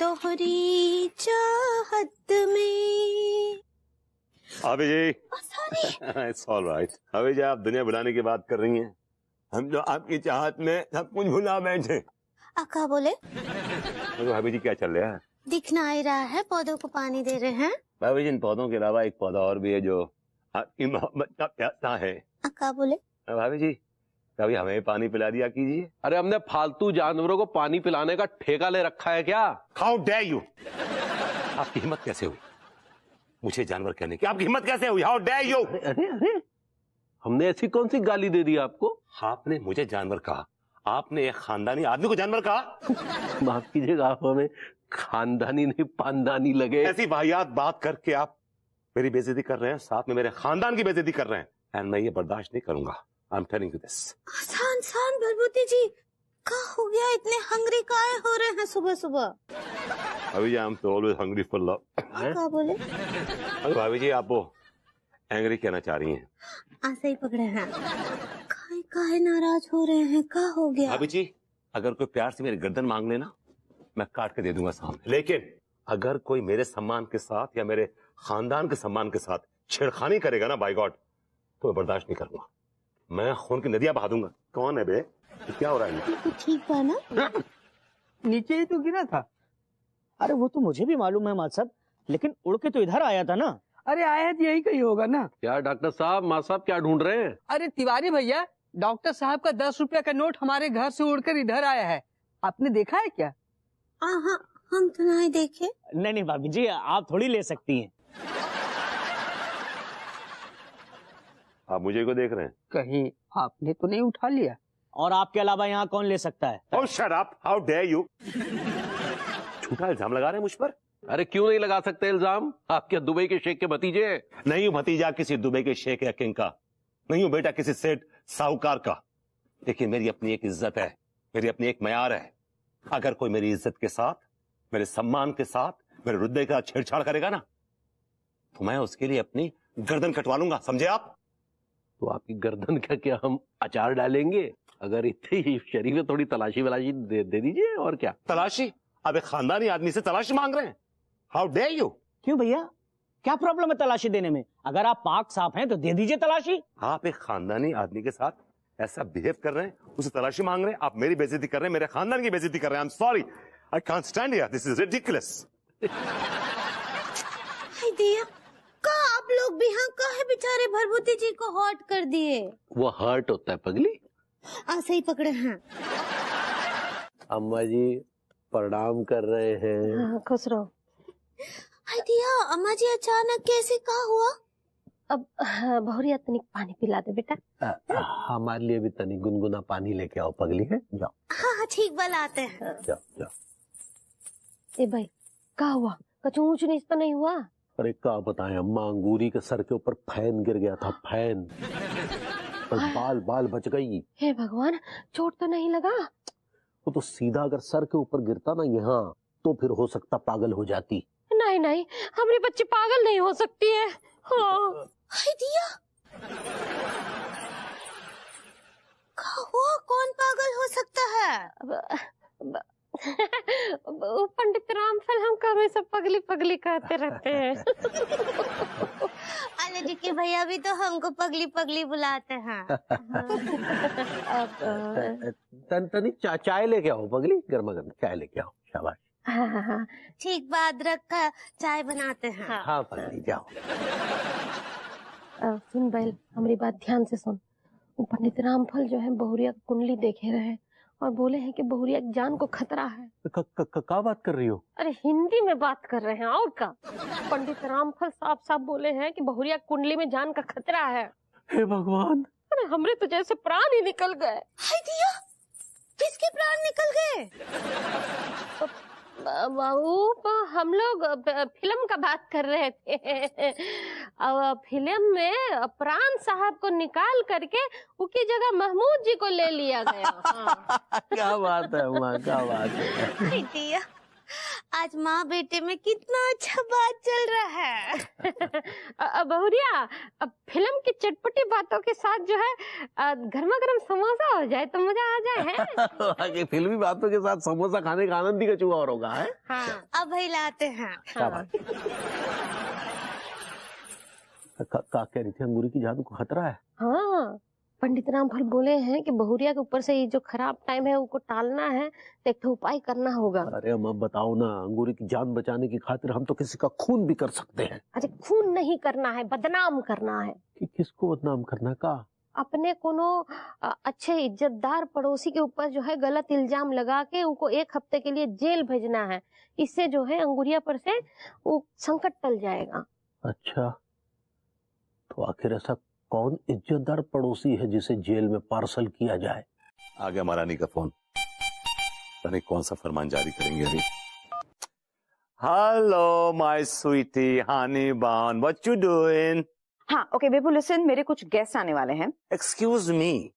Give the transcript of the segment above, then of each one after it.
तोहरी चाहत में। अभी जी इट्स ऑल राइट। अभी जी आप दुनिया बुलाने की बात कर रही हैं, हम तो आपकी चाहत में सब कुछ भुला बैठे। अक्का बोले भाभी जी क्या चल रहा है? दिखना ही रहा है, पौधों को पानी दे रहे हैं। भाभी जी इन पौधों के अलावा एक पौधा और भी है जो आपकी मोहब्बत का प्यासा है। अक्का बोले भाभी जी कभी हमें पानी पिला दिया कीजिए। अरे हमने फालतू जानवरों को पानी पिलाने का ठेका ले रखा है क्या? हाउ डेयर यू, आपकी हिम्मत कैसे हुई मुझे जानवर कहने की? आपकी हिम्मत कैसे हुई? How dare you. अरे अरे हमने ऐसी कौन सी गाली दे दी आपको? आपने मुझे जानवर कहा, आपने एक खानदानी आदमी को जानवर कहा। माफ कीजिएगा, आप हमें खानदानी नहीं पानदानी लगे। ऐसी वाहियात बात करके आप मेरी बेइज्जती कर रहे हैं, साथ में मेरे खानदान की बेइज्जती कर रहे हैं, एंड मैं ये बर्दाश्त नहीं करूंगा। I am telling you this. आसान भरभूति जी, क्या हो गया? इतने हंग्री काहे हो रहे हैं सुबह सुबह? अभी आई एम तो ऑलवेज हंग्री फॉर लव। क्या बोले? अरे भाभी जी आप वो एंग्री कहना चाह रही हैं? ऐसे ही पकड़े हैं। काहे नाराज हो रहे हैं? क्या हो गया? भाभी जी अगर कोई प्यार से मेरी गर्दन मांग लेना मैं काट के दे दूंगा सामने, लेकिन अगर कोई मेरे सम्मान के साथ या मेरे खानदान के सम्मान के साथ छेड़खानी करेगा ना, बाय गॉड, तो मैं बर्दाश्त नहीं करूंगा। मैं खून की नदियां बहा दूंगा। कौन है बे? क्या हो रहा है? तो ठीक है ना? नीचे ही तो गिरा था। अरे वो तो मुझे भी मालूम है माँ साहब, लेकिन उड़ के तो इधर आया था ना। अरे आया तो यही कहीं होगा ना। क्या डॉक्टर साहब, माँ साहब क्या ढूंढ रहे हैं? अरे तिवारी भैया, डॉक्टर साहब का 10 रुपया का नोट हमारे घर से उड़कर इधर आया है, आपने देखा है क्या? हाँ, हम तो नहीं देखे। नहीं नहीं भाभी जी, आप थोड़ी ले सकती हैं। आप मुझे को देख रहे हैं? कहीं आपने तो नहीं उठा लिया? और आपके अलावा यहाँ कौन ले सकता है? Oh, shut up! How dare you! झूठा इल्जाम लगा रहे हैं मुझ पर। अरे क्यों नहीं लगा सकते इल्जाम? आप क्या दुबई के शेख के भतीजे? नहीं हूं भतीजा किसी दुबई के शेख या किंग का, नहीं हूं बेटा किसी सेठ साहूकार का, लेकिन मेरी अपनी एक इज्जत है, मेरी अपनी एक मयार है। अगर कोई मेरी इज्जत के साथ, मेरे सम्मान के साथ, मेरे रुतबे का छेड़छाड़ करेगा ना, तो मैं उसके लिए अपनी गर्दन कटवा लूंगा, समझे आप? तो आपकी गर्दन का क्या हम अचार डालेंगे? अगर इतनी शरीफ है, थोड़ी तलाशी वलाशी दे दीजिए। और क्या तलाशी? अब एक खानदानी आदमी से तलाशी मांग रहे हैं? How dare you! क्यों भैया, क्या प्रॉब्लम है तलाशी देने में? अगर आप पाक साफ हैं तो दे दीजिए तलाशी। आप एक खानदानी आदमी के साथ ऐसा बिहेव कर रहे हैं, उसे तलाशी मांग रहे हैं, आप मेरी बेइज्जती कर रहे हैं, मेरे खानदान की बेइज्जती कर रहे हैं। I am sorry, I can't stand here, this is ridiculous. दिया का आप लोग भी हाँ काहे बेचारे भरभूति जी को हॉट कर दिए? वो हर्ट होता है पगली। ऐसे ही पकड़े हैं। अम्मा जी प्रणाम कर रहे हैं। हाँ, खुश रहो। दिया अम्मा जी अचानक कैसे कहा हुआ? अब बहुरिया तनिक पानी पिला दे बेटा। हमारे लिए भी तनिक गुनगुना पानी लेके आओ पगली है। जाओ। हाँ ठीक लाते हैं। जाओ जाओ। ए भाई क्या हुआ? कछु ऊंच नीच तो नहीं हुआ? अरे क्या बताएं अम्मा, अंगूरी के सर के ऊपर फैन गिर गया था, फैन, और बाल बच गई। हे भगवान, चोट तो नहीं लगा? वो तो सीधा अगर सर के ऊपर गिरता ना यहाँ, तो फिर हो सकता पागल हो जाती। नहीं नहीं, हमारी बच्ची पागल नहीं हो सकती है। हाँ। दिया हुआ, कौन पागल हो सकता है? पंडित रामफल हमको हमेशा पगली पगली कहते रहते हैं। अरे जी के भैया भी तो हमको पगली पगली बुलाते हैं। तनिक चाय लेके आओ पगली, गर्मा गर्म चाय लेके आओ। शाबाश। हाँ। ठीक बात, रखा चाय बनाते हैं। हाँ पगली जाओ। सुन बैल, हमारी बात ध्यान से सुन। पंडित रामफल जो है बहुरिया कुंडली देखे रहे और बोले हैं कि बहुरिया की जान को खतरा है। क्या बात कर रही हो? अरे हिंदी में बात कर रहे हैं और क्या। पंडित रामफल साफ साफ बोले हैं कि बहुरिया कुंडली में जान का खतरा है। हे भगवान, अरे हमरे तो जैसे प्राण ही निकल गए। दिया किसके प्राण निकल गए? बाबू हम लोग फिल्म का बात कर रहे थे। फिल्म में प्राण साहब को निकाल करके उनकी जगह महमूद जी को ले लिया गया। हाँ। क्या बात है माँ, क्या बात है। दिया आज माँ बेटे में कितना अच्छा बात चल रहा है। बहुरिया, अब फिल्म की चटपटी बातों के साथ जो है गर्मा गर्म समोसा हो जाए तो मजा आ जाए है। फिल्मी बातों के साथ समोसा खाने का आनंद ही कुछ और होगा है। हाँ। अब भाई लाते हैं। हाँ। क्या कह रही थी? अंगूरी की जादू को खतरा है। हाँ, पंडित रामफल बोले हैं कि बहुरिया के ऊपर से ये जो खराब टाइम है उसको टालना है तो एक उपाय करना होगा। अरे अम्मा बताओ ना, अंगूरी की जान बचाने की खातिर हम तो किसी का खून भी कर सकते हैं। अरे खून नहीं करना है, बदनाम करना है। कि किसको बदनाम करना का? अपने कोनो अच्छे इज्जतदार पड़ोसी के ऊपर जो है गलत इल्जाम लगा के उनको 1 हफ्ते के लिए जेल भेजना है। इससे जो है अंगूरिया पर से वो संकट टल जाएगा। अच्छा, तो आखिर ऐसा कौन इज्जतदार पड़ोसी है जिसे जेल में पार्सल किया जाए? आ गया महारानी का फोन। पता कौन सा फरमान जारी करेंगे अभी। हेलो माय स्वीटी हनी बन, व्हाट यू डूइंग? हाँ, ओके बेबू लिसन, मेरे कुछ गेस्ट आने वाले हैं। एक्सक्यूज मी,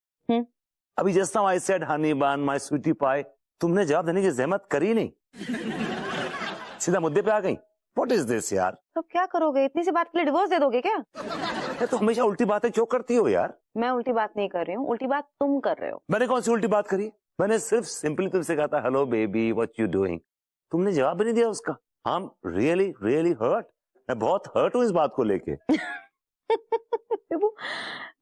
अभी just now I said Honey बन माय स्वीटी पाई, तुमने जवाब देने की जहमत करी नहीं, सीधा मुद्दे पे आ गई। व्हाट इज दिस यार? तो क्या करोगे? इतनी सी बात के लिए डिवोर्स दे दोगे क्या? तो हमेशा उल्टी बातें क्यों करती हो यार? मैं उल्टी बात नहीं कर रही हूँ, उल्टी बात तुम कर रहे हो। मैंने कौन सी उल्टी बात करी? मैंने सिर्फ सिंपली तुमसे कहा था hello baby what you doing, तुमने जवाब भी नहीं दिया उसका। I am really really hurt, मैं बहुत हर्ट हूँ इस बात को लेके। बेबू,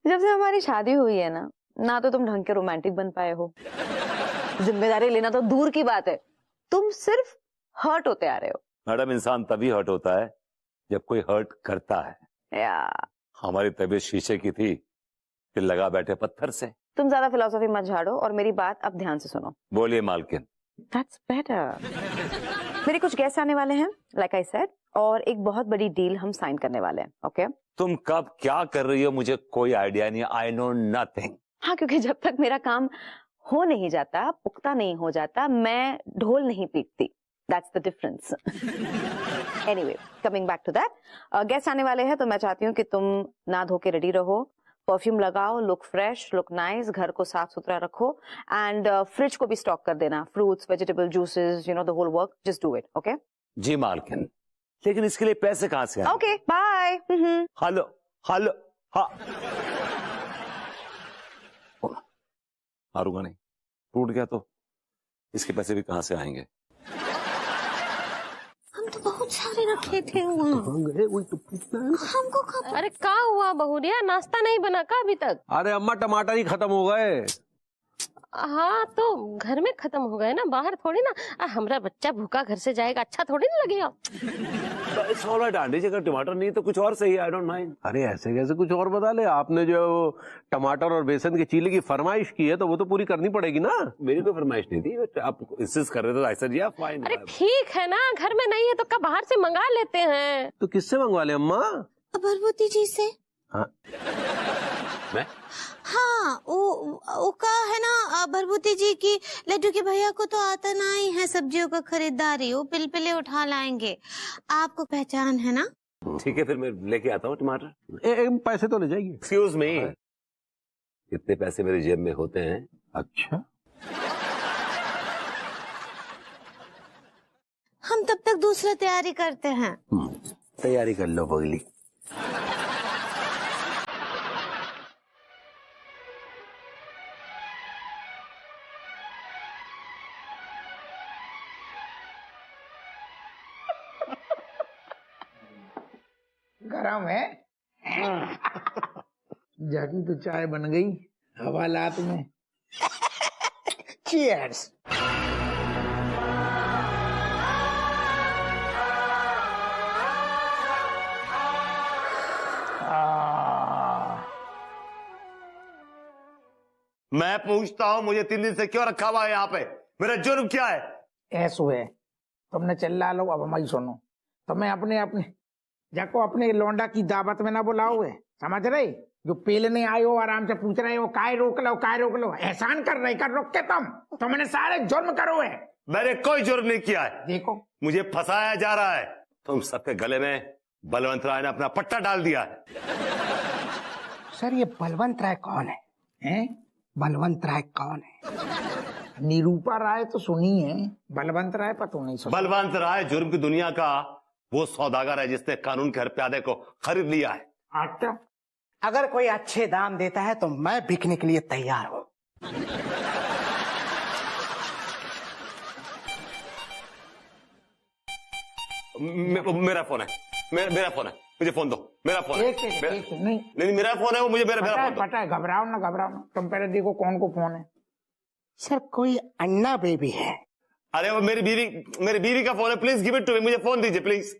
जब से हमारी शादी हुई है ना तो तुम ढंग के रोमांटिक बन पाए हो। जिम्मेदारी लेना तो दूर की बात है, तुम सिर्फ हर्ट होते आ रहे हो। मैडम, इंसान तभी हर्ट होता है जब कोई हर्ट करता है। या हमारी तबीयत शीशे की थी, फिर लगा बैठे पत्थर से। तुम ज्यादा फिलोसफी मत झाड़ो और मेरी बात अब ध्यान से सुनो। बोलिए मालकिन। That's better. मेरे कुछ गेस्ट आने वाले हैं, like I said, और एक बहुत बड़ी डील हम साइन करने वाले हैं। ओके? तुम कब क्या कर रही हो मुझे कोई आइडिया नहीं, आई नो नथिंग। हाँ, क्योंकि जब तक मेरा काम हो नहीं जाता, पुख्ता नहीं हो जाता, मैं ढोल नहीं पीटती। That's the difference. Anyway, coming back to that, guest आने वाले हैं तो मैं चाहती हूँ कि तुम ना धो के रेडी रहो, परफ्यूम लगाओ, लुक फ्रेश, लुक नाइस, घर को साफ सुथरा रखो एंड फ्रिज को भी स्टॉक कर देना, fruits, vegetable, juices, you know the whole work, just do it. Okay जी मालकिन, लेकिन इसके लिए पैसे कहाँ से आए? Okay, bye. हेलो हेलो, हाँ हारूंगा नहीं, टूट गया तो इसके पैसे भी कहाँ से आएंगे? हम तो बहुत सारे रखे थे वहाँ। हमको कब? अरे क्या हुआ बहुरिया, नाश्ता नहीं बना का अभी तक? अरे अम्मा, टमाटर ही खत्म हो गए। हाँ तो घर में खत्म हो गए ना, बाहर थोड़ी ना। हमारा बच्चा भूखा घर से जाएगा, अच्छा थोड़ी ना लगेगा। इट्स ऑल राइट आंटी जी, अगर टमाटर नहीं तो कुछ और सही, आई डोंट माइंड। अरे ऐसे कैसे कुछ और बता ले, आपने जो टमाटर और बेसन के चीले की फरमाइश की है तो वो तो पूरी करनी पड़ेगी ना। मेरी कोई फरमाइश नहीं थी, आप इंसिस्ट कर रहे थे, आई सेड या फाइन। अरे ठीक है ना, घर में नहीं है तो क्या बाहर से मंगा लेते हैं। तो किससे मंगवा ले अम्मा? भरभूति जी से। हाँ, मैं? हाँ, वो का है ना, भरभूति जी की लड्डू के भैया को तो आता ना ही है सब्जियों का खरीदारी, वो पिलपिले उठा लाएंगे, आपको पहचान है ना। ठीक है, फिर मैं लेके आता हूँ टमाटर। पैसे तो ले जाइए। एक्सक्यूज मी, कितने पैसे मेरी जेब में होते हैं? अच्छा, हम तब तक दूसरा तैयारी करते हैं। तैयारी कर लो बगली। गरम है। जाकी तो चाय बन गई, हवालात में। चीयर्स। मैं पूछता हूँ, मुझे 3 दिन से क्यों रखा हुआ है यहाँ पे? मेरा जुर्म क्या है? ऐसो है, तुमने चिल्ला लो, अब हमारी सुनो। तुम्हें अपने जाको अपने लौंडा की दावत में ना बुलाओ है, समझ रहे? जो पेलने आए हो आराम से पूछ रहे हो काय रोक लो, एहसान कर रहे, कर रोक के तुमने सारे जुर्म करो है। मैंने कोई जुर्म नहीं किया है। देखो, मुझे फंसाया जा रहा है, तुम सबके गले में बलवंत राय ने अपना पट्टा डाल दिया है। सर ये बलवंत राय कौन है? बलवंत राय कौन है? निरूपा राय तो सुनी है, बलवंत राय पता नहीं सुना। बलवंत राय जुर्म की दुनिया का वो सौदागर है जिसने कानून के हर प्यादे को खरीद लिया है। अच्छा, अगर कोई अच्छे दाम देता है तो मैं बिकने के लिए तैयार हूँ। मेरा फोन है, मेरा फोन है, मुझे फोन दो, मेरा फोन है। एक सेकंड, नहीं नहीं मेरा फोन है वो, मुझे मेरा फोन दो। पता है, घबराओ ना, तुम पहले देखो कौन को फोन है। सर कोई अन्ना बेबी है। अरे वो मेरी बीवी का फोन है, please give it to me, मुझे फोन दीजिए प्लीज।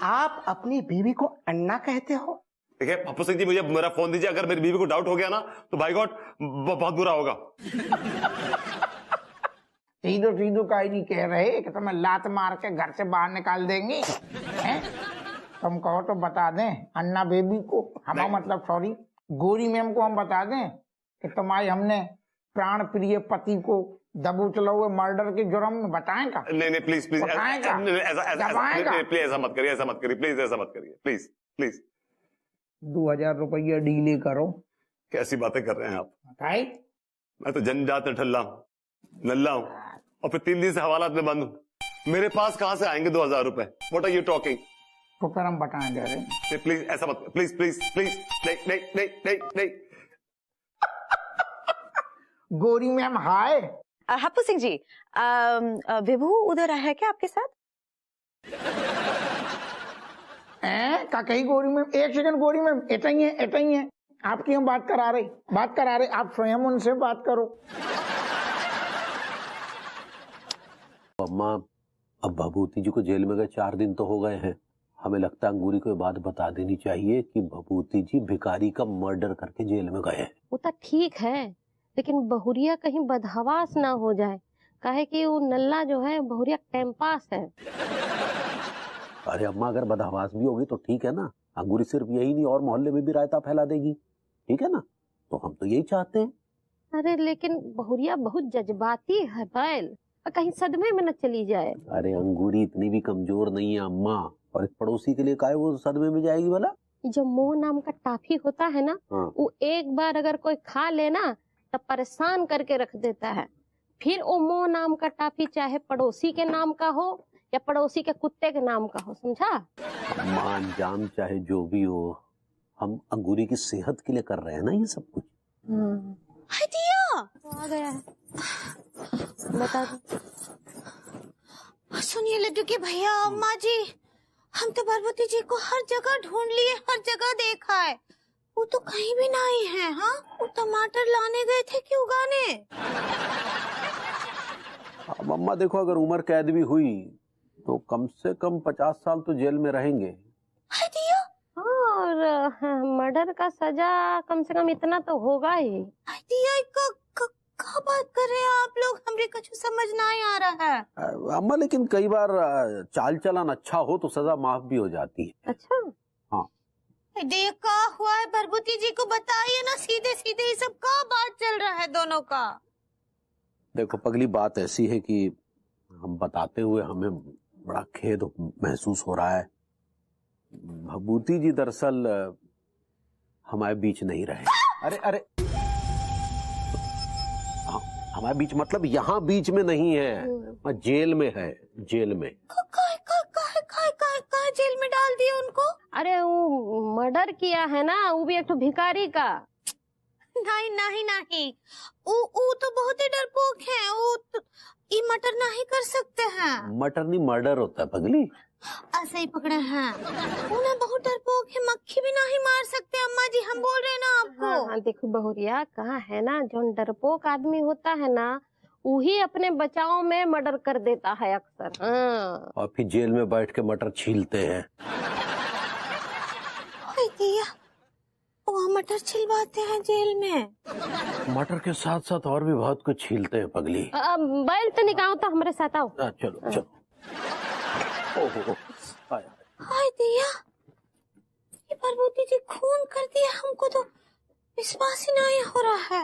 आप अपनी बीवी को अन्ना कहते हो? देखिए पप्पू सिंह जी, मुझे मेरा फोन दीजिए। अगर मेरी बीवी को डाउट हो गया ना तो भाई गॉड बहुत बुरा होगा। सीधो का ही नहीं कह रहे कि तुम्हें लात मार के घर से बाहर निकाल देंगे हैं? तुम कहो तो बता दें अन्ना बेबी को, हम मतलब सॉरी गोरी मैम को हम बता दें कि तुम्हारे हमने प्राण प्रिय पति को दबोच हुए मर्डर के जुर्म में बताएं का? नहीं प्लीज प्लीज बताएगा? प्लीज ऐसा मत करिए, प्लीज ऐसा मत करिए, प्लीज 2000 रुपया डीले करो। कैसी बातें कर रहे हैं आप? बताए मैं तो जनजात ठल्ला हूँ, नल्ला हूँ, और फिर 3 दिन से हवालात में बंद हूँ। मेरे पास कहां से आएंगे 2000 रुपए? What are you talking? तो फिर हम बताएं दे रहे। प्लीज ऐसा मत, प्लीज नहीं। गोरी मैम हाय। हप्पू सिंह जी, विभू उधर है क्या आपके साथ? का कही गोरी मैम, एक सेकंड गोरी मैम, एटा ही है आपकी हम बात करा रहे, आप स्वयं उनसे बात करो। अम्मा, अब भभूति जी को जेल में गए 4 दिन तो हो गए हैं। हमें लगता है अंगूरी को ये बात बता देनी चाहिए कि भभूति जी भिखारी का मर्डर करके जेल में गए हैं। वो तो ठीक है, लेकिन बहुरिया कहीं बदहवास ना हो जाए, काहे कि वो नल्ला जो है बहुरिया टाइम पास है। अरे अम्मा, अगर बदहवास भी होगी तो ठीक है ना, अंगूरी सिर्फ यही नहीं और मोहल्ले में भी रायता फैला देगी, ठीक है ना? तो हम तो यही चाहते हैं। अरे लेकिन बहुरिया बहुत जज्बाती है बैल, कहीं सदमे में न चली जाए। अरे अंगूरी इतनी भी कमजोर नहीं है अम्मा, और एक पड़ोसी के लिए काहे वो सदमे में जाएगी भला? जो मोह नाम का टाफी होता है ना, वो एक बार अगर कोई खा लेना तो परेशान करके रख देता है। फिर वो मोह नाम का टाफी चाहे पड़ोसी के नाम का हो या पड़ोसी के कुत्ते के नाम का हो, समझा? अम्मा अंजाम चाहे जो भी हो, हम अंगूरी की सेहत के लिए कर रहे हैं ना ये सब कुछ। आ गया है, बता दो। सुनिए लड्डू के भैया, अम्मा जी, हम तो पार्वती जी को हर जगह ढूंढ लिए, हर जगह देखा है, वो तो कहीं भी नहीं है। हाँ, वो टमाटर लाने गए थे कि उगाने? अब अम्मा देखो, अगर उम्र कैद भी हुई तो कम से कम 50 साल तो जेल में रहेंगे। और मर्डर का सजा कम से कम इतना तो होगा ही। क्या बात कर रहे हैं आप लोग? हमरे कुछ समझ नहीं आ रहा है। अम्मा लेकिन कई बार चाल चलन अच्छा हो तो सजा माफ भी हो जाती है। अच्छा, हाँ। देखा हुआ है, भरभूति जी को बताइए ना सीधे सीधे, ये सब क्या बात चल रहा है दोनों का? देखो पगली, बात ऐसी है कि हम बताते हुए हमें बड़ा खेद महसूस हो रहा है। भभूति जी दरअसल हमारे बीच नहीं रहे। अरे हमारे बीच मतलब यहाँ बीच में नहीं है, जेल में है, जेल में। जेल में डाल दिया उनको? अरे वो मर्डर किया है ना, वो भी एक तो भिखारी का। नहीं, वो तो बहुत ही डरपोक है, वो तो ये मर्डर नहीं कर सकते हैं। मर्डर नहीं, मर्डर होता है पगली। ऐसे ही पकड़े हैं, उन्हें बहुत डरपोक है, मक्खी भी नहीं मार सकते। अम्मा जी हम बोल रहे हैं ना आपको। हाँ, देखो बहुरिया, कहा है ना, जो डरपोक आदमी होता है ना, वही अपने बचाव में मर्डर कर देता है अक्सर। हाँ। और फिर जेल में बैठ के मटर छीलते हैं। वो मटर छिलवाते हैं जेल में? मटर के साथ साथ और भी बहुत कुछ छीलते हैं पगली। बैल तो निकालो तो हमारे साथ आओ। चलो। ओहो, हाय दिया, ये पार्वती जी खून कर दिया, हमको तो विश्वास ही नहीं हो रहा है।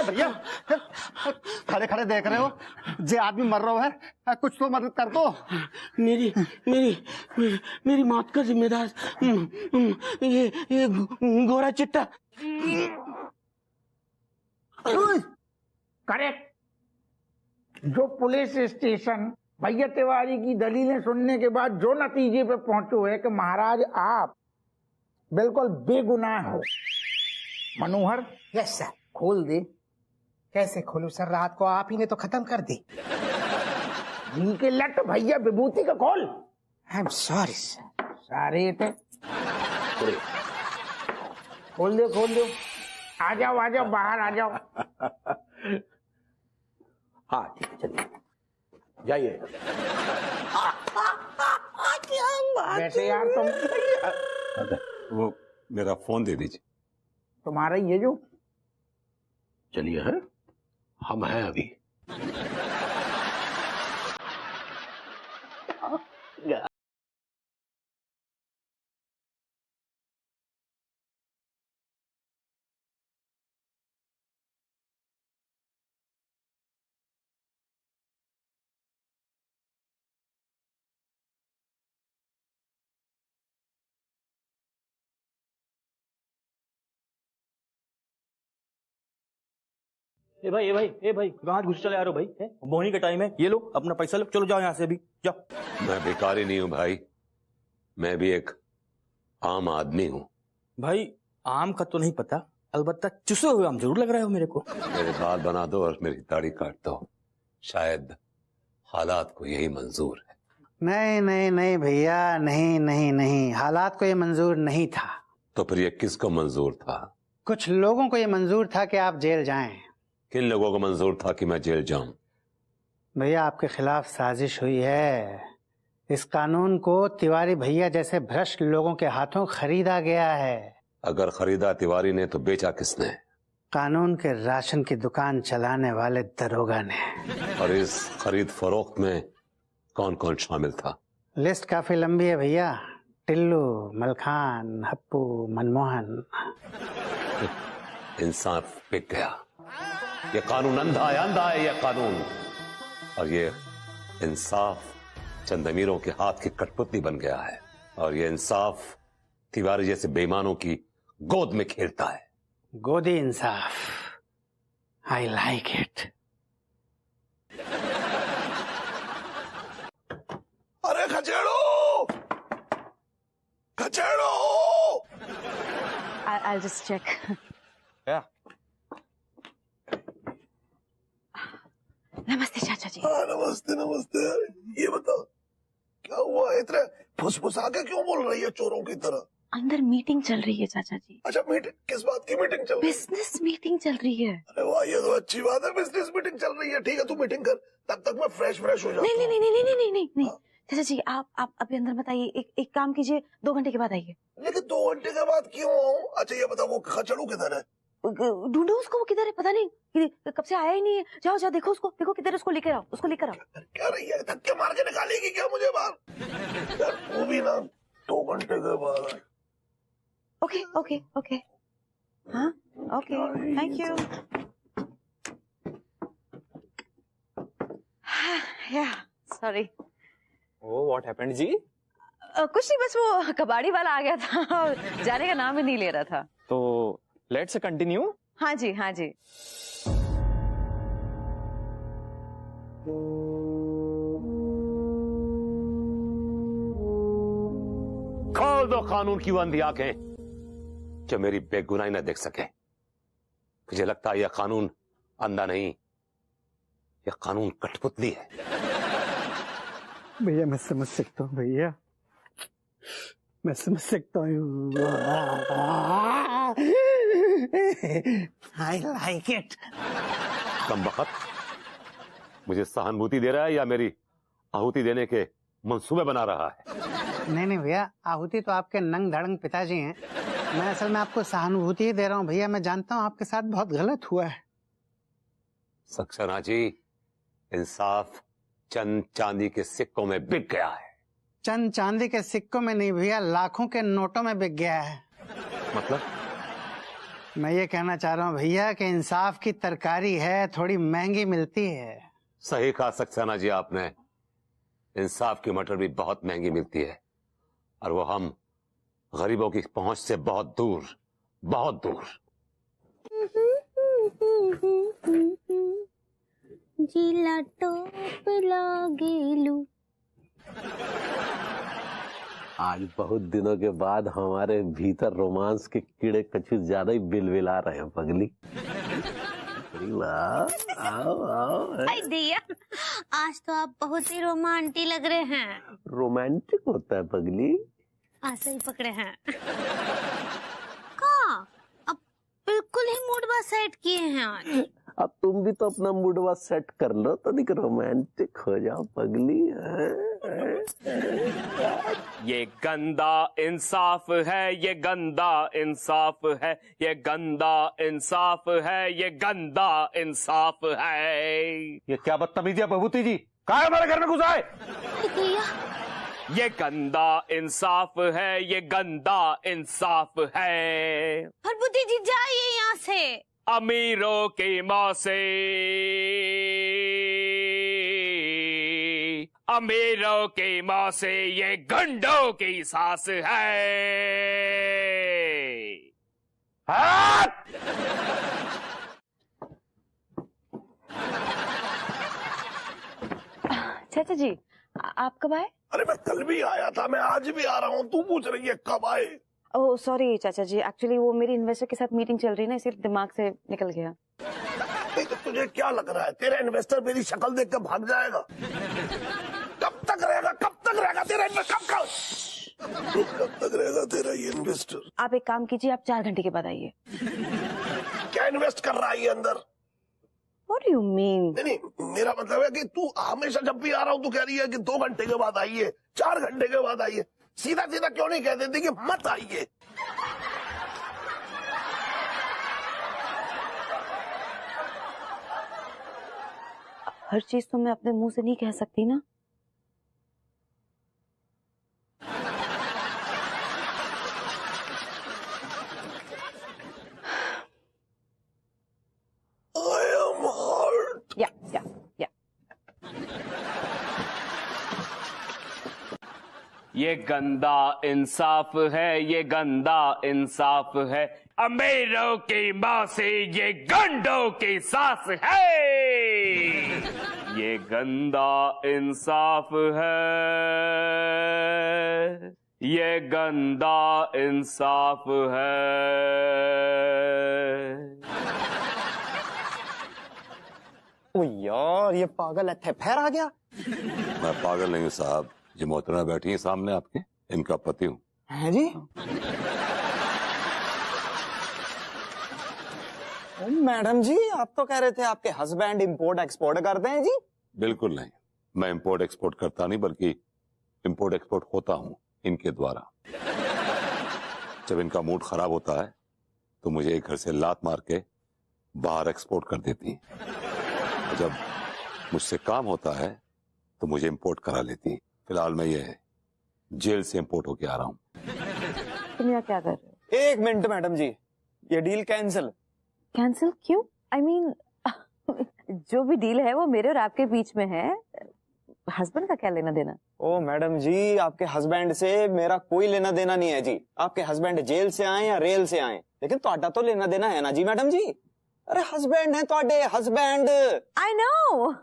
भैया खड़े खड़े देख रहे हो, जे आदमी मर रहा है, कुछ तो मदद कर दो। मेरी मौत का जिम्मेदार ये गोरा चिट्टा। करेक्ट। जो पुलिस स्टेशन भैया तिवारी की दलीलें सुनने के बाद जो नतीजे पे पहुंचो है कि महाराज आप बिल्कुल बेगुनाह हो। मनोहर, यस सर। खोल दे। कैसे खोलूं सर, रात को आप ही ने तो खत्म कर दी। नी के लट भैया विभूति का खोल। I am sorry sir. सारे थे खोल दो खोल दो। आ जाओ बाहर आ जाओ। हाँ ठीक है, चलिए जाइए। वैसे यार तुम वो मेरा फोन दे दीजिए। तुम्हारा ये जो चलिए हैं, हम हैं अभी। ए भाई कहाँ घुस चले आ रहे हो भाई? बोनी का टाइम है, ये लो अपना पैसा लो, चलो जाओ यहाँ से अभी जाओ। मैं भिखारी नहीं हूं भाई, मैं भी एक आम आदमी हूं। भाई आम का तो नहीं पता, अलबत्ता चुसे हुए आम जरूर लग रहे हो मेरे को। मेरे बाल बना दो और मेरी दाढ़ी काट दो, शायद हालात को यही मंजूर है। नहीं भैया, नहीं, हालात को ये मंजूर नहीं था। तो फिर ये किसको मंजूर था? कुछ लोगों को ये मंजूर था कि आप जेल जाएं। किन लोगों को मंजूर था कि मैं जेल जाऊं? भैया आपके खिलाफ साजिश हुई है। इस कानून को तिवारी भैया जैसे भ्रष्ट लोगों के हाथों खरीदा गया है। अगर खरीदा तिवारी ने तो बेचा किसने? कानून के राशन की दुकान चलाने वाले दरोगा ने। और इस खरीद फरोख्त में कौन कौन शामिल था? लिस्ट काफी लंबी है भैया। टिल्लू, मलखान, हप्पू, मनमोहन। इंसाफ बिक गया। ये कानून अंधा है ये कानून। और ये इंसाफ चंद अमीरों के हाथ की कठपुतली बन गया है। और ये इंसाफ तिवारी जैसे बेईमानों की गोद में खेलता है। गोदी इंसाफ, आई लाइक इट। अरे खचेड़ो I'll just check. क्या? नमस्ते चाचा जी। हाँ नमस्ते। ये बताओ क्या हुआ, इतना फुसफुसा के क्यों बोल रही है चोरों की तरह? अंदर मीटिंग चल रही है चाचा जी। अच्छा मीटिंग, किस बात की मीटिंग चल रही है? बिजनेस मीटिंग चल रही है। अरे वाह, ये तो अच्छी बात है, बिजनेस मीटिंग चल रही है। ठीक है तू मीटिंग कर, तब तक मैं फ्रेश हो जाता हूँ। नहीं चाचा जी, आप अभी अंदर मत आइए। एक काम कीजिए, 2 घंटे के बाद आइए। लेकिन 2 घंटे के बाद क्यों आऊँ? अच्छा ये बताओ वो खचड़ू किधर है? ढूंढो उसको, वो किधर है पता नहीं, कब से आया ही नहीं है। जाओ देखो उसको, देखो किधर है, उसको लेकर आओ। क्या रही है, धक्के मार के निकालेगी क्या मुझे बाहर? यार वो भी ना 2 घंटे के बाद। ओके हाँ ओके, थैंक यू। या सॉरी। ओह व्हाट हैपेंड जी? कुछ नहीं, बस वो कबाड़ी वाला आ गया था और जाने का नाम ही नहीं ले रहा था। तो लेट्स कंटिन्यू। हाँ जी। खोल दो कानून की वो अंधी आंखें जो मेरी बेगुनाही न देख सके। मुझे लगता है यह कानून अंधा नहीं, यह कानून कठपुतली है। भैया मैं समझ सकता हूँ भैया, मैं समझ सकता हूँ। I like it. कमबख्त, मुझे सहानुभूति दे रहा है या मेरी आहुति देने के मंसूबे बना रहा है? नहीं भैया, आहुति तो आपके नंग धड़ंग पिताजी हैं। मैं असल में आपको सहानुभूति ही दे रहा हूँ भैया। मैं जानता हूँ आपके साथ बहुत गलत हुआ है। सक्सेना जी, इंसाफ चंद चांदी के सिक्कों में बिक गया है। चंद चांदी के सिक्कों में नहीं भैया, लाखों के नोटों में बिक गया है। मतलब? मैं ये कहना चाह रहा हूँ भैया कि इंसाफ की तरकारी है, थोड़ी महंगी मिलती है। सही कहा सक्सेना जी आपने। इंसाफ की मटर भी बहुत महंगी मिलती है और वो हम गरीबों की पहुंच से बहुत दूर। जिला टॉप लागेलू। आज बहुत दिनों के बाद हमारे भीतर रोमांस के कीड़े कुछ ज्यादा ही बिलबिला रहे हैं पगली। आओ आओ। आई दिया, आज तो आप बहुत ही रोमांटिक लग रहे हैं। रोमांटिक होता है पगली? आज सही पकड़े हैं। कहाँ? अब बिल्कुल ही मूड बा सेट किए हैं आज। अब तुम भी तो अपना मूडवा सेट कर लो तो दिख रोमांटिक हो जाओ पगली। ये गंदा इंसाफ है, ये गंदा इंसाफ है, ये गंदा इंसाफ है, ये गंदा इंसाफ है। ये क्या बदतमीजी है भभूति जी? कहाँ है हमारे घर में घुस आए? ये गंदा इंसाफ है, ये गंदा इंसाफ है। भभूति जी जाइए यहाँ से। अमीरों की मौसी, अमीरों की मौसी, ये गंडों की सास है। चाचा जी आप कब आए? अरे मैं कल भी आया था, मैं आज भी आ रहा हूँ, तू पूछ रही है कब आए? ओह सॉरी चाचा जी, एक्चुअली वो मेरी इन्वेस्टर के साथ मीटिंग चल रही है ना, इसलिए दिमाग से निकल गया। तो तुझे क्या लग रहा है तेरा इन्वेस्टर मेरी शक्ल देख कर भाग जाएगा? कब तक रहेगा, कब तक रहेगा तेरा इन्वेस्टर? कब तक रहेगा तेरा ये इन्वेस्टर? आप एक काम कीजिए, आप 4 घंटे के बाद आइए। क्या इन्वेस्ट कर रहा है ये अंदर? What do you mean? नहीं, मेरा मतलब है कि तू हमेशा जब भी आ रहा हूँ तू कह रही है कि 2 घंटे के बाद आइए, 4 घंटे के बाद आइए। सीधा सीधा क्यों नहीं कह देती कि मत आइए? हर चीज तो मैं अपने मुंह से नहीं कह सकती ना। I am hurt. या ये गंदा इंसाफ है, ये गंदा इंसाफ है। अमीरों की मौसी, ये गंडों की सास है। ये गंदा इंसाफ है, ये गंदा इंसाफ है। ओ यार, ये पागल फिर आ गया। मैं पागल नहीं हूँ साहब, ये मोहतरमा बैठी है सामने आपके, इनका पति हूँ। है जी? मैडम जी, आप तो कह रहे थे आपके हस्बैंड इंपोर्ट एक्सपोर्ट करते हैं जी। बिल्कुल नहीं, मैं इंपोर्ट एक्सपोर्ट करता नहीं, बल्कि इंपोर्ट एक्सपोर्ट होता हूँ इनके द्वारा। जब इनका मूड खराब होता है तो मुझे एक घर से लात मार के बाहर एक्सपोर्ट कर देती हैं। और जब मुझसे काम होता है तो मुझे इंपोर्ट करा लेती हैं। फिलहाल मैं ये जेल से इंपोर्ट होके आ रहा हूँ। तुम यहाँ क्या कर रहे हो? 1 मिनट मैडम जी, ये डील कैंसिल। कैंसिल क्यों? I mean, जो भी डील है वो मेरे और आपके बीच में है, हस्बैंड का क्या लेना देना? ओ मैडम जी, आपके हस्बैंड से मेरा कोई लेना देना नहीं है जी। आपके हस्बैंड जेल से आए या रेल से आए, लेकिन ਤੁਹਾਡਾ तो लेना देना है ना जी मैडम जी। अरे हस्बैंड है ਤੁਹਾਡੇ, हस्बैंड। I know,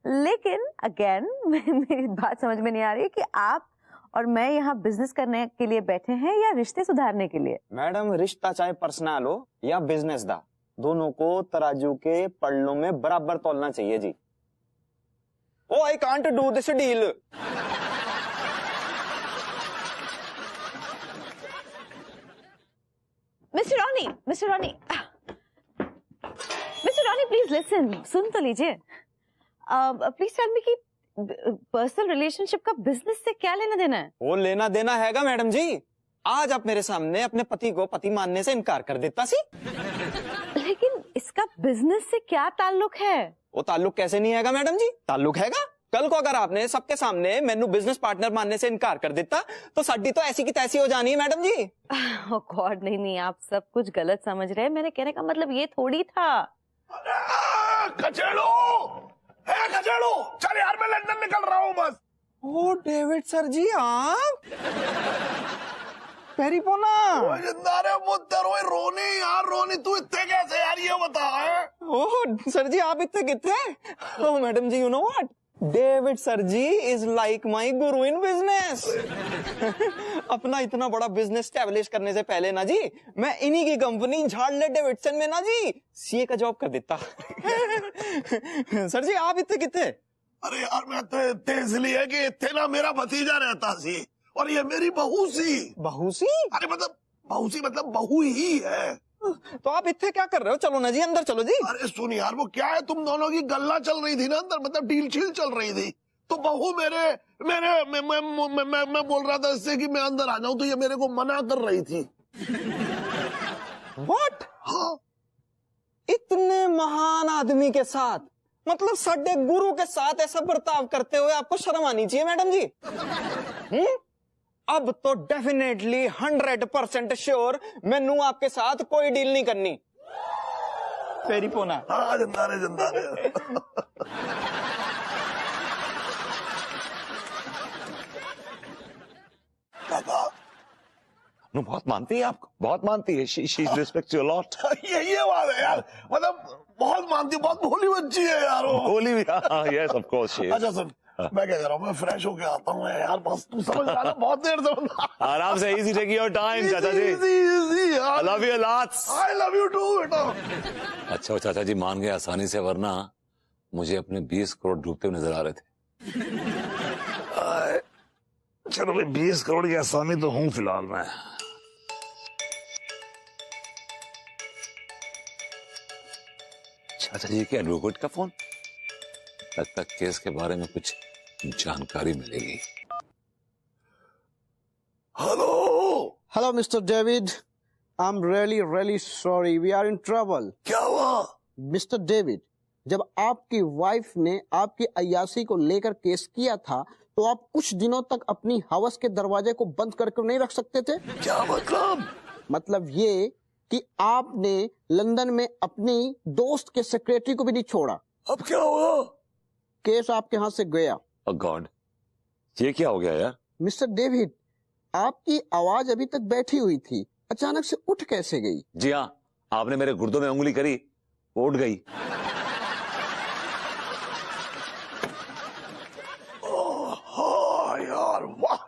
लेकिन अगेन मेरी बात समझ में नहीं आ रही है कि आप और मैं यहाँ बिजनेस करने के लिए बैठे हैं या रिश्ते सुधारने के लिए? मैडम, रिश्ता चाहे पर्सनल हो या बिजनेस दा, दोनों को तराजू के पल्लों में बराबर तोलना चाहिए जी। Oh I can't do this deal. Mister Ronnie, mister Ronnie, mister Ronnie please listen, सुन तो लीजिए। प्लीज टेल मी कि पर्सनल रिलेशनशिप का बिजनेस से क्या लेना देना है? वो लेना देना हैगा मैडम जी। आज आप मेरे सामने अपने पति को पति मानने से इनकार कर देता सी। लेकिन इसका बिजनेस से क्या ताल्लुक है? वो ताल्लुक कैसे नहीं हैगा मैडम जी, ताल्लुक हैगा। कल को अगर आपने सबके सामने मैनू बिजनेस पार्टनर मानने से इनकार कर देता तो साडी तो ऐसी की तैसी हो जानी है मैडम जी। ओह गॉड, नहीं नहीं, आप सब कुछ गलत समझ रहे हैं। मैंने कहने का मतलब ये थोड़ी था। कचेड़ो है, कचेड़ो। चल यार, मैं लंदन निकल रहा हूँ बस। ओ डेविड सर जी, आप पेरीपोना। रोनी यार, रोनी तू इतने कैसे यार, ये बता है? ओह सर जी आप इतने कितने? ओह मैडम जी, you know what, David sir ji is like my guru in business. अपना इतना बड़ा बिजनेस स्टैब्लिश करने से पहले ना जी मैं इन्हीं की कंपनी झाड़ले डेविडसन में ना जी सीए का जॉब कर देता। सर जी आप इतने कितने? अरे यार मैं तो इतने इसलिए कि इतने ना मेरा भतीजा रहता सी और ये मेरी बहू सी। बहू सी? अरे मतलब बहू सी मतलब बहू ही है। तो आप इतने क्या कर रहे हो? चलो ना जी अंदर चलो जी। अरे सुन यार, वो क्या है, तुम दोनों की गल्ला चल रही थी ना अंदर, मतलब डील छील चल रही थी, तो बहू मेरे मेरे मैं बोल रहा था इससे कि मैं अंदर आ जाऊं, तो ये मेरे को मना कर रही थी। व्हाट? हाँ, इतने महान आदमी के साथ, मतलब साडे गुरु के साथ ऐसा बर्ताव करते हुए आपको शर्म आनी चाहिए मैडम जी। अब तो डेफिनेटली 100% श्योर मैनू आपके साथ कोई डील नहीं करनी। फेरी पोना। हाँ जिंदा रहे, जिंदा रहे। नो बहुत मानती है आपको, बहुत मानती है। She respects you a lot. ये बात है यार, मतलब बहुत मानती, बहुत भोली बच्ची है यार वो। भोली भी, yes of course she is. अच्छा सुन, मैं क्या कर रहा हूँ, मैं फ्रेश होके आता हूँ यार, बस तू समझ रहा है, बहुत देर से। आराम से, इजी, टेक योर टाइम चाचा जी। Easy I love you lots. I love you too बेटा। अच्छा चाचा जी मान गए आसानी से, वरना मुझे अपने 20 करोड़ डूबते हुए नजर आ रहे थे। चलो भाई, 20 करोड़ की आसानी तो हूँ फिलहाल मैं। चाचा जी के एडवोकेट का फोन, लगता है केस के बारे में कुछ जानकारी मिलेगी। Hello hello mister David, I am really sorry, we are in trouble. क्या हुआ? मिस्टर डेविड, जब आपकी वाइफ ने आपकी अय्याशी को लेकर केस किया था तो आप कुछ दिनों तक अपनी हवस के दरवाजे को बंद करके नहीं रख सकते थे? क्या मतलब? मतलब ये कि आपने लंदन में अपनी दोस्त के सेक्रेटरी को भी नहीं छोड़ा। अब क्या हुआ? केस आपके हाथ से गया। ओह गॉड, ये क्या हो गया यार? मिस्टर डेविड, आपकी आवाज अभी तक बैठी हुई थी, अचानक से उठ कैसे गई? जी हाँ, आपने मेरे गुर्दों में उंगली करी, वो उठ गई। हाँ यार, वाह,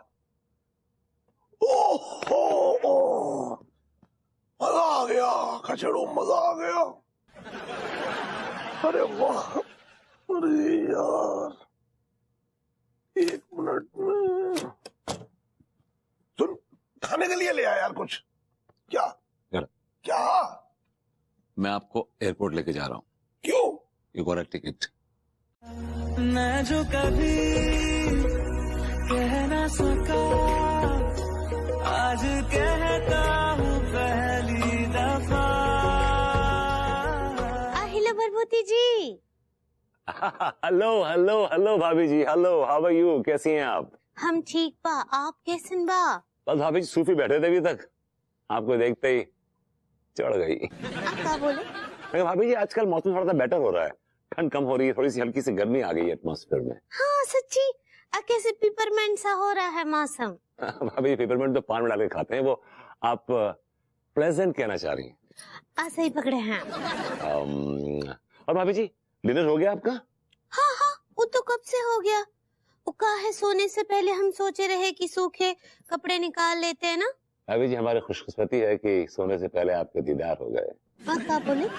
ओह मजा आ गया खचड़ू, मजा आ गया। अरे वाह, अरे यार, 1 मिनट में सुन, खाने के लिए ले आया यार कुछ। क्या क्या? मैं आपको एयरपोर्ट लेके जा रहा हूँ। क्यों? You got a ticket. मैं जो कभी कह ना सका, आज कहता हूँ पहली दफा। हेलो भरभूति जी। हेलो हेलो हेलो भाभी जी, हेलो, हाउ आर यू? कैसी हैं आप? हम ठीक बा, आप कैसन बा? बस भाभी जी सूफी बैठे थे अभी तक, आपको देखते ही चढ़ गई। क्या बोले? मैं भाभी जी आजकल मौसम थोड़ा सा बेटर हो रहा है, ठंड कम हो रही है, थोड़ी सी हल्की सी गर्मी आ गई है एटमॉस्फेयर में। हाँ सच्ची, कैसे पिपरमेंट सा हो रहा है मौसम। भाभी पेपरमेंट तो पान में डाल के खाते हैं, वो आप प्लेजेंट कहना चाह रही हैं। सही पकड़े हैं। और भाभी जी डिनर हो गया आपका? हाँ हाँ, वो तो कब से हो गया। वो का है, सोने से पहले हम सोचे रहे कि सूखे कपड़े निकाल लेते हैं ना। भाभी जी हमारी खुशकिस्मती है कि सोने से पहले आपके दीदार हो गए। क्या बोले?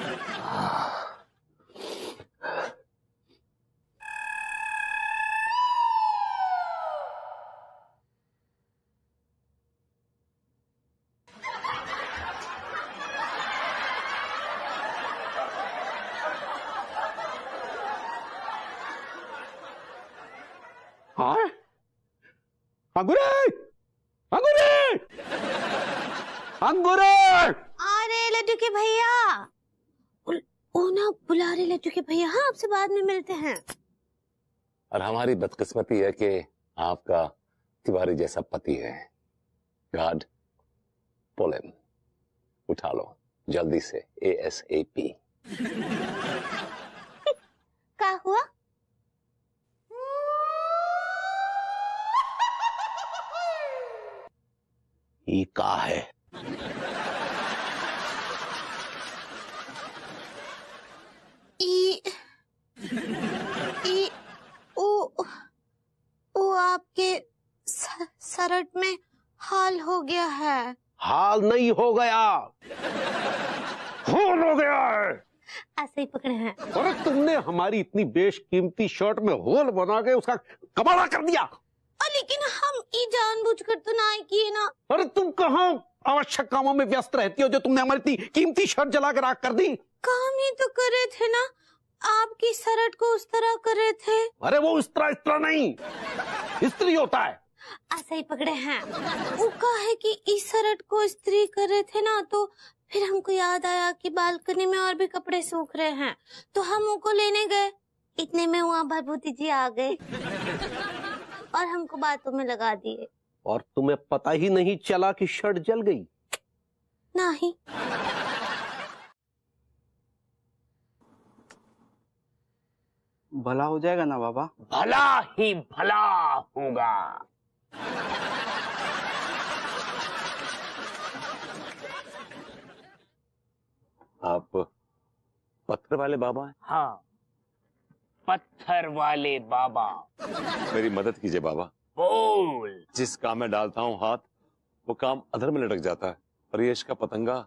हाँ अंगूरे, अंगूरे, अंगूरे। अरे लड्डू के भैया, ओ ना बुला रहे लड्डू के भैया। हाँ, आपसे बाद में मिलते हैं। और हमारी बदकिस्मती है कि आपका तिवारी जैसा पति है। गॉड पुल हिम, उठा लो जल्दी से, ASAP। क्या हुआ? ये का है? वो आपके शर्ट में हाल हो गया है। हाल नहीं हो गया, खून हो गया है। ऐसे ही पकड़े हैं। अरे तुमने हमारी इतनी बेशकीमती शर्ट में होल बना के उसका कबाड़ा कर दिया। लेकिन हम ये जानबूझकर तो ना किए ना। अरे तुम कहाँ आवश्यक कामों में व्यस्त रहती हो जो तुमने हमारी इतनी कीमती शर्ट जला कर राख कर दी। काम ही तो कर रहे थे ना, आपकी शर्ट को उस तरह कर रहे थे। अरे वो इस तरह नहीं, इस्त्री होता है। ऐसा ही पकड़े हैं। वो कहा है कि इस शर्ट को इस्त्री कर रहे थे ना, तो फिर हमको याद आया कि बालकनी में और भी कपड़े सूख रहे हैं, तो हम उनको लेने गए। इतने में वहाँ भभूति जी आ गए और हमको बातों में लगा दिए। और तुम्हें पता ही नहीं चला कि शर्ट जल गई? नहीं। भला हो जाएगा ना बाबा? भला ही भला होगा। आप पत्थर वाले बाबा हैं? हाँ, पत्थर वाले बाबा। मेरी मदद कीजिए बाबा। बोल। जिस काम में डालता हूँ हाथ, वो काम अधर में लटक जाता है और ये का पतंगा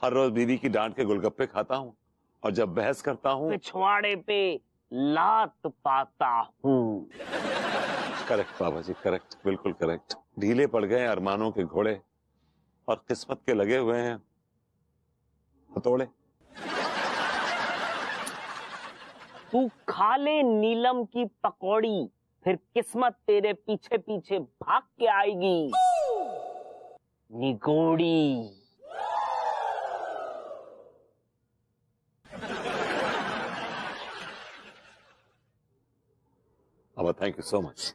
हर रोज बीवी की डांट के गोलगप्पे खाता हूँ और जब बहस करता हूँ पिछवाड़े पे लात पाता हूँ। करेक्ट बाबा जी, करेक्ट, बिल्कुल करेक्ट। ढीले पड़ गए अरमानों के घोड़े और किस्मत के लगे हुए हैं हथौड़े। तू खा ले नीलम की पकौड़ी, फिर किस्मत तेरे पीछे पीछे भाग के आएगी निगोड़ी। बाबा थैंक यू सो मच।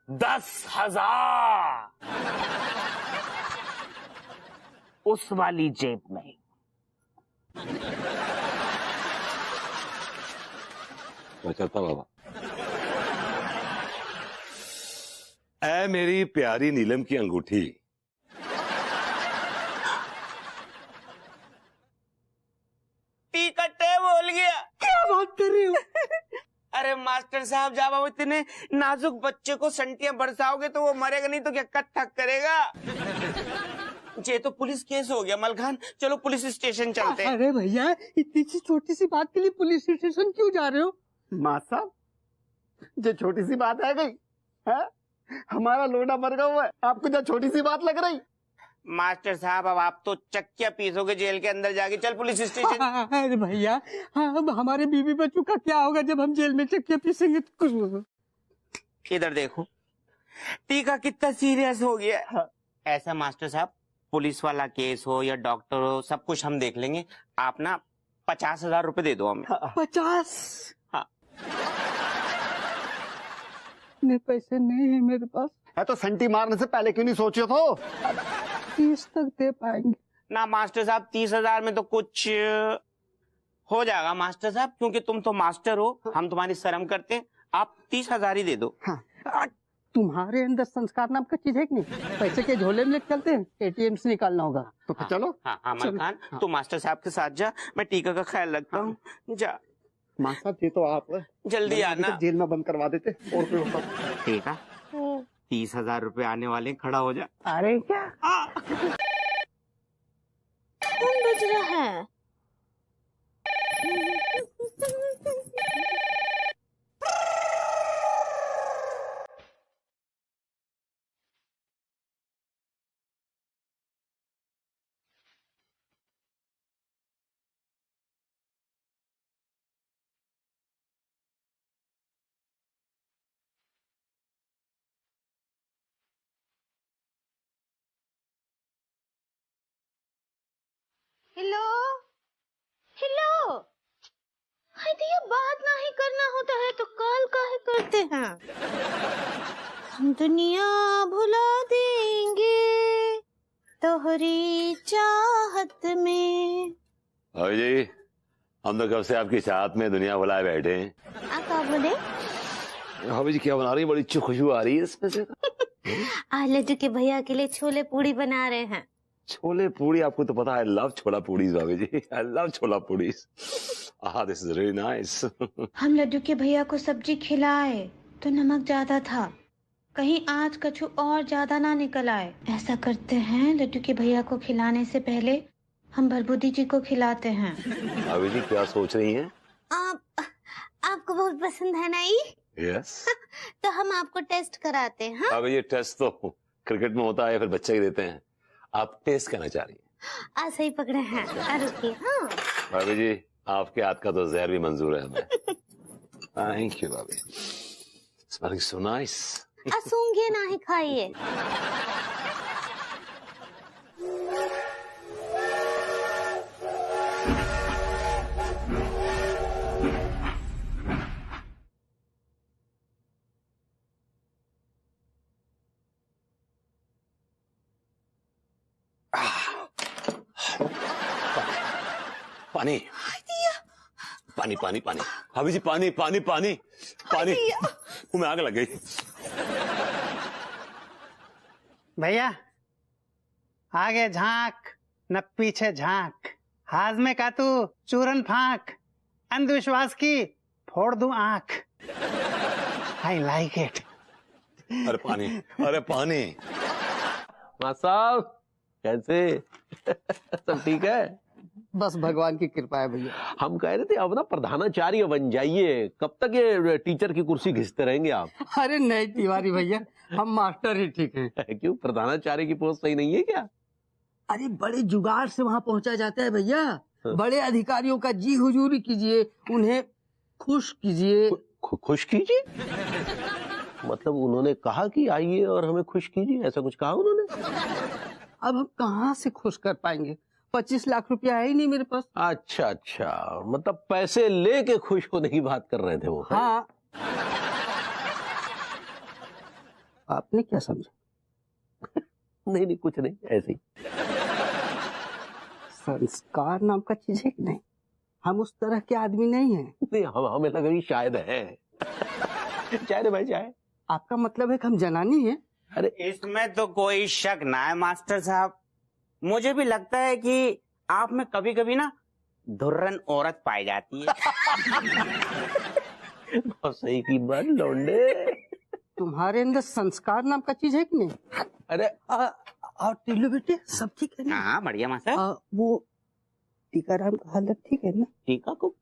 10,000 उस वाली जेब में। मैं चलता बाबा। ऐ मेरी प्यारी नीलम की अंगूठी, टिकटे बोल गया। क्या बात कर रहे हो? अरे मास्टर साहब, जब आप इतने नाजुक बच्चे को संटियां बरसाओगे तो वो मरेगा नहीं तो क्या कत्थक करेगा? ये तो पुलिस केस हो गया मलखान, चलो पुलिस स्टेशन चलते हैं। अरे भैया, इतनी सी छोटी सी बात के लिए पुलिस स्टेशन क्यों जा रहे हो? माँ साहब, जो छोटी सी बात है गई है? हमारा लोडा मर गया हुआ है, आपको जो छोटी सी बात लग रही? मास्टर साहब, अब आप तो चक्किया पीसोगे जेल के अंदर जाके। चल पुलिस स्टेशन। अरे भैया, अब हमारे बीवी बच्चों का क्या होगा जब हम जेल में चक्किया पीसेंगे? इधर देखो, टीका कितना सीरियस हो गया। हाँ। ऐसा मास्टर साहब, पुलिस वाला केस हो या डॉक्टर हो, सब कुछ हम देख लेंगे। आप ना 50,000 रुपए दे दो हमें। 50? हाँ। इतने पैसे नहीं है मेरे पास। है तो संटी मारने से पहले क्यों नहीं सोचे तो? 30 तक दे पाएंगे ना मास्टर साहब? 30,000 में तो कुछ हो जाएगा मास्टर साहब, क्योंकि तुम तो मास्टर हो, हम तुम्हारी शर्म करते हैं। आप 30,000 ही दे दो। हाँ। तुम्हारे अंदर संस्कार नाम का चीज है कि नहीं? पैसे के झोले में लेके चलते हैं, ATM से निकालना होगा। तो फिर चलो। हाँ अमर खान, तू मास्टर साहब के साथ जा, मैं टीका का ख्याल रखता हूँ। जा माँ साहब, ये तो आप जल्दी आना। जेल में बंद करवा देते और कोई होता। ठीक है, 30,000 रुपए आने वाले, खड़ा हो जा। अरे क्या कौन बज रहा है? Hello hello. यदि ये बात नहीं करना होता है तो कॉल काहे करते हैं? हम दुनिया भुला देंगे तोहरी चाहत में। भाभी जी, हम तो कब से आपकी चाहत में दुनिया भुलाए बैठे हैं। आप क्या बोले? भाभी जी क्या बना रही है? बड़ी अच्छी खुशबू आ रही है इसमें से। आज लड्डू के भैया के लिए छोले पूड़ी बना रहे हैं। छोले पूड़ी, आपको तो पता है, आई लव छोला पूड़ी भाभी जी, I love chola puri. This is really nice. हम लड्डू के भैया को सब्जी खिलाए तो नमक ज्यादा था, कहीं आज कछु और ज्यादा ना निकल आए। ऐसा करते हैं, लड्डू के भैया को खिलाने से पहले हम भरभूति जी को खिलाते हैं। भाभी जी क्या सोच रही हैं? आपको बहुत पसंद है ना ये? यस। तो हम आपको टेस्ट कराते हैं। अब ये टेस्ट तो क्रिकेट में होता है, फिर बच्चे ही देते हैं, आप टेस्ट करना चाह रही हैं? आज सही पकड़े हैं। रुकिए। हाँ भाभी जी, आपके हाथ का तो जहर भी मंजूर है हमें। थैंक यू भाभी, स्मेलिंग सो नाइस। सूंघिए ना ही खाइए। पानी पानी पानी पानी, भाभी जी पानी पानी पानी पानी, मुंह में आग लग गई। भैया आगे झांक न पीछे झांक, हाजमे का तू चूरन फांक, अंधविश्वास की फोड़ दूं आंख। I like it. अरे पानी, अरे पानी। मां साहब कैसे? सब ठीक है? बस भगवान की कृपा है भैया। हम कह रहे थे अब ना प्रधानाचार्य बन जाइए, कब तक ये टीचर की कुर्सी घिसते रहेंगे आप? अरे नहीं तिवारी भैया, हम मास्टर ही ठीक हैं। क्यों, प्रधानाचार्य की पोस्ट सही नहीं है क्या? अरे बड़े जुगाड़ से वहाँ पहुँचा जाता है भैया। बड़े अधिकारियों का जी हुजूरी कीजिए, उन्हें खुश कीजिए। खुश कीजिए? मतलब उन्होंने कहा कि आइए और हमें खुश कीजिए, ऐसा कुछ कहा उन्होंने? अब हम कहाँ से खुश कर पाएंगे, 25 लाख रुपया है ही नहीं मेरे पास। अच्छा अच्छा, मतलब पैसे लेके खुश होने की बात कर रहे थे वो? हाँ। आपने क्या समझा? नहीं नहीं कुछ नहीं, ऐसे ही। संस्कार नाम का चीज है कि नहीं? हम उस तरह के आदमी नहीं हैं। नहीं, हमें लगा कि शायद है। चाहे भाई चाहे। आपका मतलब है कि हम जनानी हैं? अरे इसमें तो कोई शक ना है मास्टर साहब, मुझे भी लगता है कि आप में कभी कभी ना धुर्रन औरत पाई जाती है। बहुत सही की बात लौंडे। तुम्हारे अंदर संस्कार नाम का चीज है कि नहीं? अरे और टीलू बेटे सब ठीक है ना? हाँ बढ़िया मास्टर। वो टीकाराम का हालत ठीक है ना? टीका को?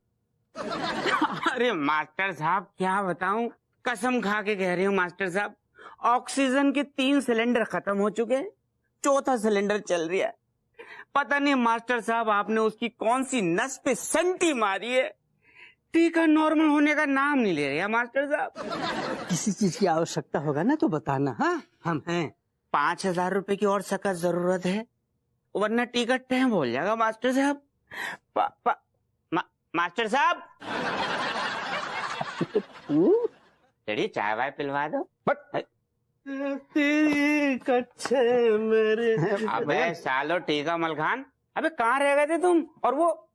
अरे मास्टर साहब क्या बताऊं, कसम खा के कह रही हूँ मास्टर साहब, ऑक्सीजन के 3 सिलेंडर खत्म हो चुके हैं, 4था सिलेंडर चल रहा है। पता नहीं मास्टर साहब आपने उसकी कौन सी नस पे संटी मारी है, टीका नॉर्मल होने का नाम नहीं ले रहा मास्टर साहब। किसी चीज की आवश्यकता होगा ना तो बताना। हाँ हम हैं। 5000 रुपए की और सख्त जरूरत है, वरना टीका टाइम बोल जाएगा मास्टर साहब। मास्टर साहब चलिए चाय वाय पिलवा दो। मेरे अबे सालो टीका मलखान, अबे कहाँ रह गए थे तुम? और वो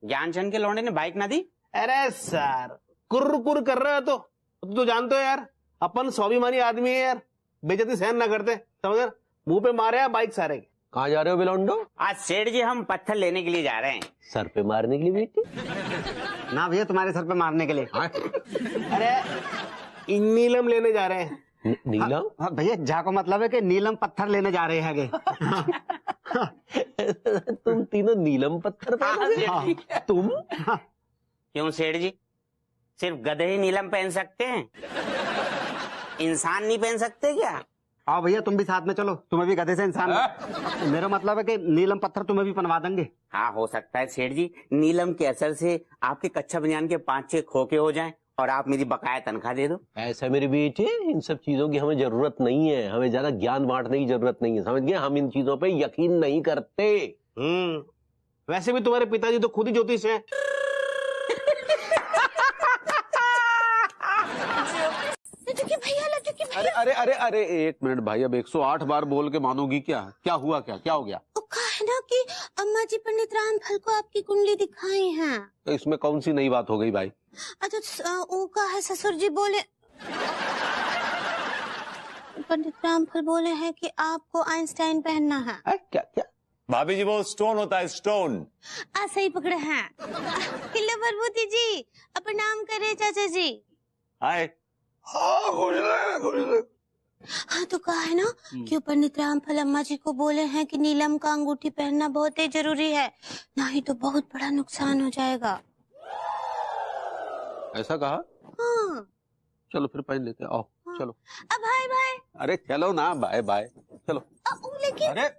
ज्ञानचंद के लौंडे ने बाइक ना दी? अरे सर कुर कर रहे हो तो जानते हो यार, अपन स्वाभिमानी आदमी है यार, बेइज्जती सहन ना करते, समझ? मुंह पे मारे बाइक सारे। कहाँ जा रहे हो बिलोंडो? आज सेठ जी हम पत्थर लेने के लिए जा रहे हैं। सर पे मारने के लिए बेटी? ना भैया तुम्हारे सर पे मारने के लिए। अरे नीलम लेने जा रहे हैं। नीलम? हाँ भैया, जा को मतलब है कि नीलम पत्थर लेने जा रहे हैं। तुम तीनों नीलम पत्थर पे? तुम? क्यों सेठ जी, सिर्फ गधे ही नीलम पहन सकते हैं, इंसान नहीं पहन सकते क्या? हाँ भैया तुम भी साथ में चलो, तुम्हें भी गधे से इंसान। मेरा मतलब है कि नीलम पत्थर तुम्हें भी पहनवा देंगे। हाँ हो सकता है सेठ जी, नीलम के असर से आपके कच्चा बनियान के 5-6 खोखे हो जाएं और आप मेरी बकाया तनख्वाह दे दो। ऐसा मेरे बेटे, इन सब चीजों की हमें जरूरत नहीं है, हमें ज्यादा ज्ञान बांटने की जरूरत नहीं है, समझ गए? हम इन चीजों पे यकीन नहीं करते। वैसे भी तुम्हारे पिताजी तो खुद ही ज्योतिष है। अरे अरे अरे अरे एक मिनट भाई, अब 108 बार बोल के मानोगी क्या? क्या हुआ, क्या हो गया? है ना कि अम्मा जी पंडित रामफल को आपकी कुंडली दिखाई हैं। तो इसमें कौन सी नई बात हो गई भाई? अच्छा वो का है, ससुर जी बोले, पंडित रामफल बोले हैं कि आपको आइंस्टाइन पहनना है। क्या क्या भाभी जी वो स्टोन होता है, स्टोन। सही पकड़े हैं। किलो प्रभुति जी, प्रणाम करे चाचा जी। हाय। हाँ खुश रहे। हाँ तो कहा है ना कि पंडित रामफल अम्मा जी को बोले हैं कि नीलम का अंगूठी पहनना बहुत ही जरूरी है, नहीं तो बहुत बड़ा नुकसान हो जाएगा। ऐसा कहा? हाँ। चलो फिर पहन लेते हैं, आओ। हाँ। चलो। अब भाई भाई। अरे चलो ना, बाय बाय, चलो। लेकिन अरे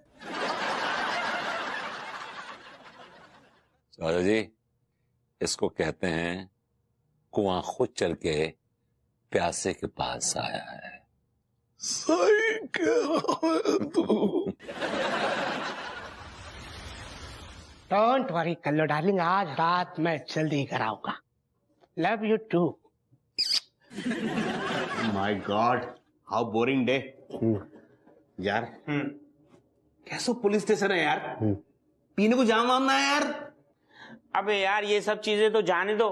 चाचा जी, इसको कहते हैं कुआं खुद चल के प्यासे के पास आया है। सही कह रहा है तू। डोंट वरी कल्लो डार्लिंग, आज रात मैं जल्दी ही कराऊंगा। Love you too. My god, how boring day. यार कैसो पुलिस स्टेशन है यार, पीने को जाम वाम ना है यार। अबे यार ये सब चीजें तो जाने दो,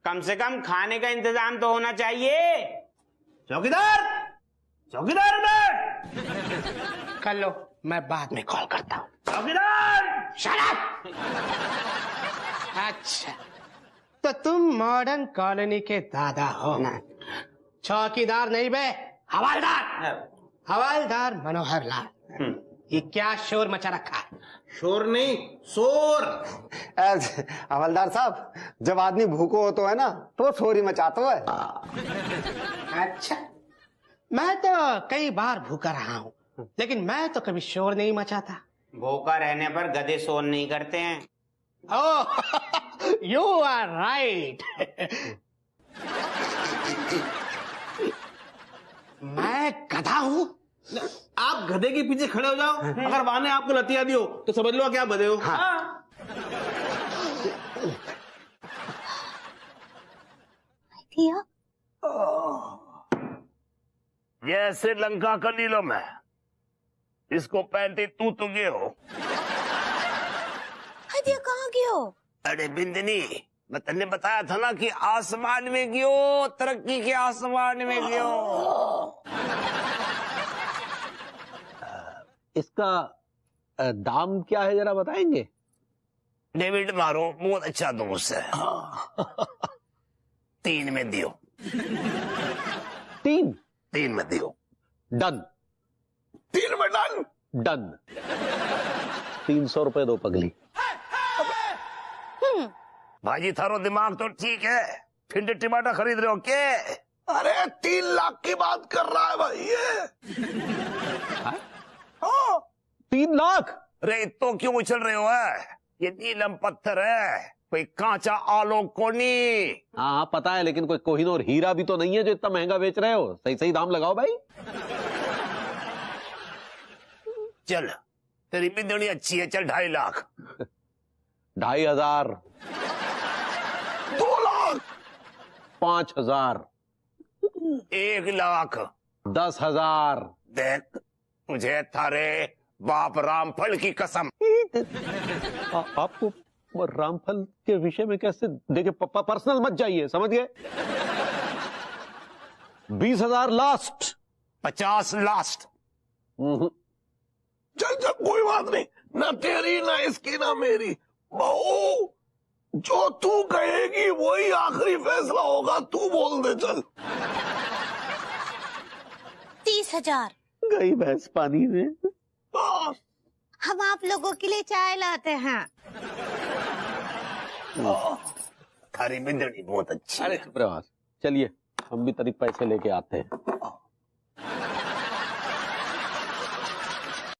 कम से कम खाने का इंतजाम तो होना चाहिए। चौकीदार, चौकीदार में कर लो, मैं बाद में कॉल करता हूँ। चौकीदार शट अप। अच्छा तो तुम मॉडर्न कॉलोनी के दादा हो ना? चौकीदार नहीं बे, हवालदार। हवालदार मनोहर लाल। ये क्या शोर मचा रखा है? शोर नहीं, शोर। हवलदार साहब, जब आदमी भूखो हो तो है ना, तो शोर ही मचाता है। अच्छा, मैं तो कई बार भूखा रहा हूँ, लेकिन मैं तो कभी शोर नहीं मचाता। भूखा रहने पर गधे शोर नहीं करते हैं। ओह, यू आर राइट। मैं गधा हूँ? आप गधे के पीछे खड़े हो जाओ, अगर वाह ने आपको लतिया दी हो तो समझ लो क्या बधे हो। हाँ। ये श्रीलंका का नीलम है, इसको पहनते तू तो गए हो। हदिया कहाँ गए हो? अरे बिंदनी, मैं तन्ने बताया था ना कि आसमान में गियो, तरक्की के आसमान में गियो। इसका दाम क्या है जरा बताएंगे? डेविड मारो बहुत अच्छा दोस्त है। 3 में दियो। 3 में दियो। डन। 3 में डन। डन। 300 रुपए दो पगली। भाजी थारो दिमाग तो ठीक है, फिर टमाटर खरीद रहे हो क्या? अरे 3 लाख की बात कर रहा है भाई ये। 3 लाख? अरे तो क्यों उछल रहे हो? है ये नीलम पत्थर है, कोई कांचा आलो कोनी। हाँ पता है, लेकिन कोई कोहिनूर हीरा भी तो नहीं है जो इतना महंगा बेच रहे हो। सही सही दाम लगाओ भाई। चल तेरी बिंदनी अच्छी है, चल 2.5 लाख। 2,500। 2 लाख। 5,000। 1 लाख। 10,000। देख मुझे थारे बाप रामफल की कसम। आपको रामफल के विषय में कैसे देखिए, पर्सनल मत जाइए, समझ गए? 20,000 लास्ट। 50 लास्ट। चल चल कोई बात नहीं, ना तेरी ना इसकी ना मेरी। बहू जो तू कहेगी वही आखिरी फैसला होगा, तू बोल दे। चल 30,000। गई भैंस पानी में। हम आप लोगों के लिए चाय लाते हैं। थारी बिंदनी बहुत अच्छी। अरे प्रवास, चलिए हम भी तरीक पैसे लेके आते हैं।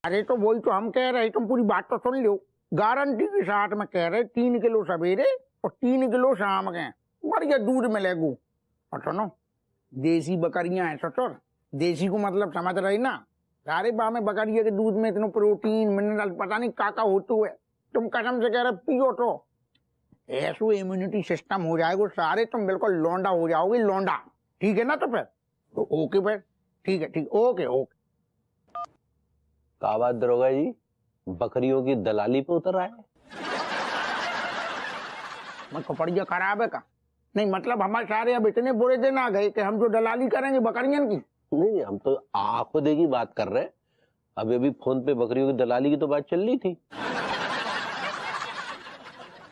अरे तो वही तो हम कह रहे, तुम पूरी बात तो सुन लो। गारंटी के साथ में कह रहे 3 किलो सवेरे और 3 किलो शाम के बढ़िया दूध मिलेगू। और सुनो, देसी बकरियां हैं ससुर। देसी को मतलब समझ रही ना? सारे बाह में बकरिया के दूध में इतना प्रोटीन मिनरल पता नहीं काका होते हुए, तुम कसम से कह रहे पियो तो ऐसो इम्यूनिटी सिस्टम हो जाएगा सारे, तुम बिल्कुल लौंडा हो जाओगे, लौंडा। ठीक है ना? तो फिर तो ओके फिर, ठीक है, ठीक, ओके ओके। क्या बात दरोगा जी, बकरियों की दलाली पे उतर आए? मैं कपड़िया खराब है का? नहीं मतलब हमारे सारे अब इतने बुरे दिन आ गए कि हम जो दलाली करेंगे बकरियन की। नहीं, हम तो आंखों देखी बात कर रहे हैं। अभी फोन पे बकरियों की दलाली की तो बात चल रही थी।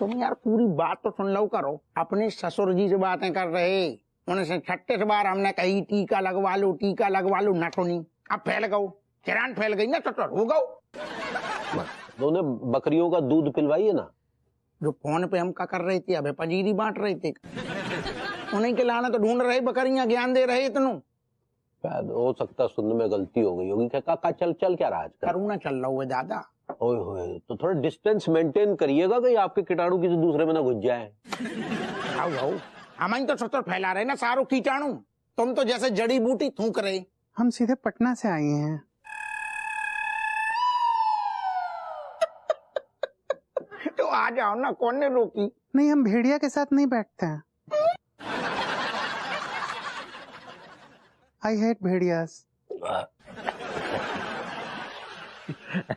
तुम यार पूरी बात तो सुन लो करो। अपने ससुर जी से बातें कर रहे, उनसे 36 बार हमने कही टीका लगवा लो, टीका लगवा लो, ना सुनी। अब फैल गओ, चिरान फैल गई ना, ससुर हो गओ। उन्हें बकरियों का दूध पिलवाइए ना। जो फोन पे हम क्या कर रहे थे, अबे पंजीरी बांट रहे थे। उन्हीं के लाना तो ढूंढ रहे बकरियां, ज्ञान दे रहे इतनों। शायद हो सकता सुनने में गलती हो गई होगी। काका चल क्या रहा आजकल? करूँ ना चल रहा हुआ दादा। ओए होए, तो थोड़ा डिस्टेंस मेंटेन करिएगा कि आपके कीटाणु किसी दूसरे में ना घुस जाए। आओ हम तो सतर फैला रहे ना सारो कीटाणु, तुम तो जैसे जड़ी बूटी थूक रहे। हम सीधे पटना से आए हैं। तो आ जाओ ना, कौन ने रोकी? नहीं, हम भेड़िया के साथ नहीं बैठते हैं। आई हेट भेड़ियास।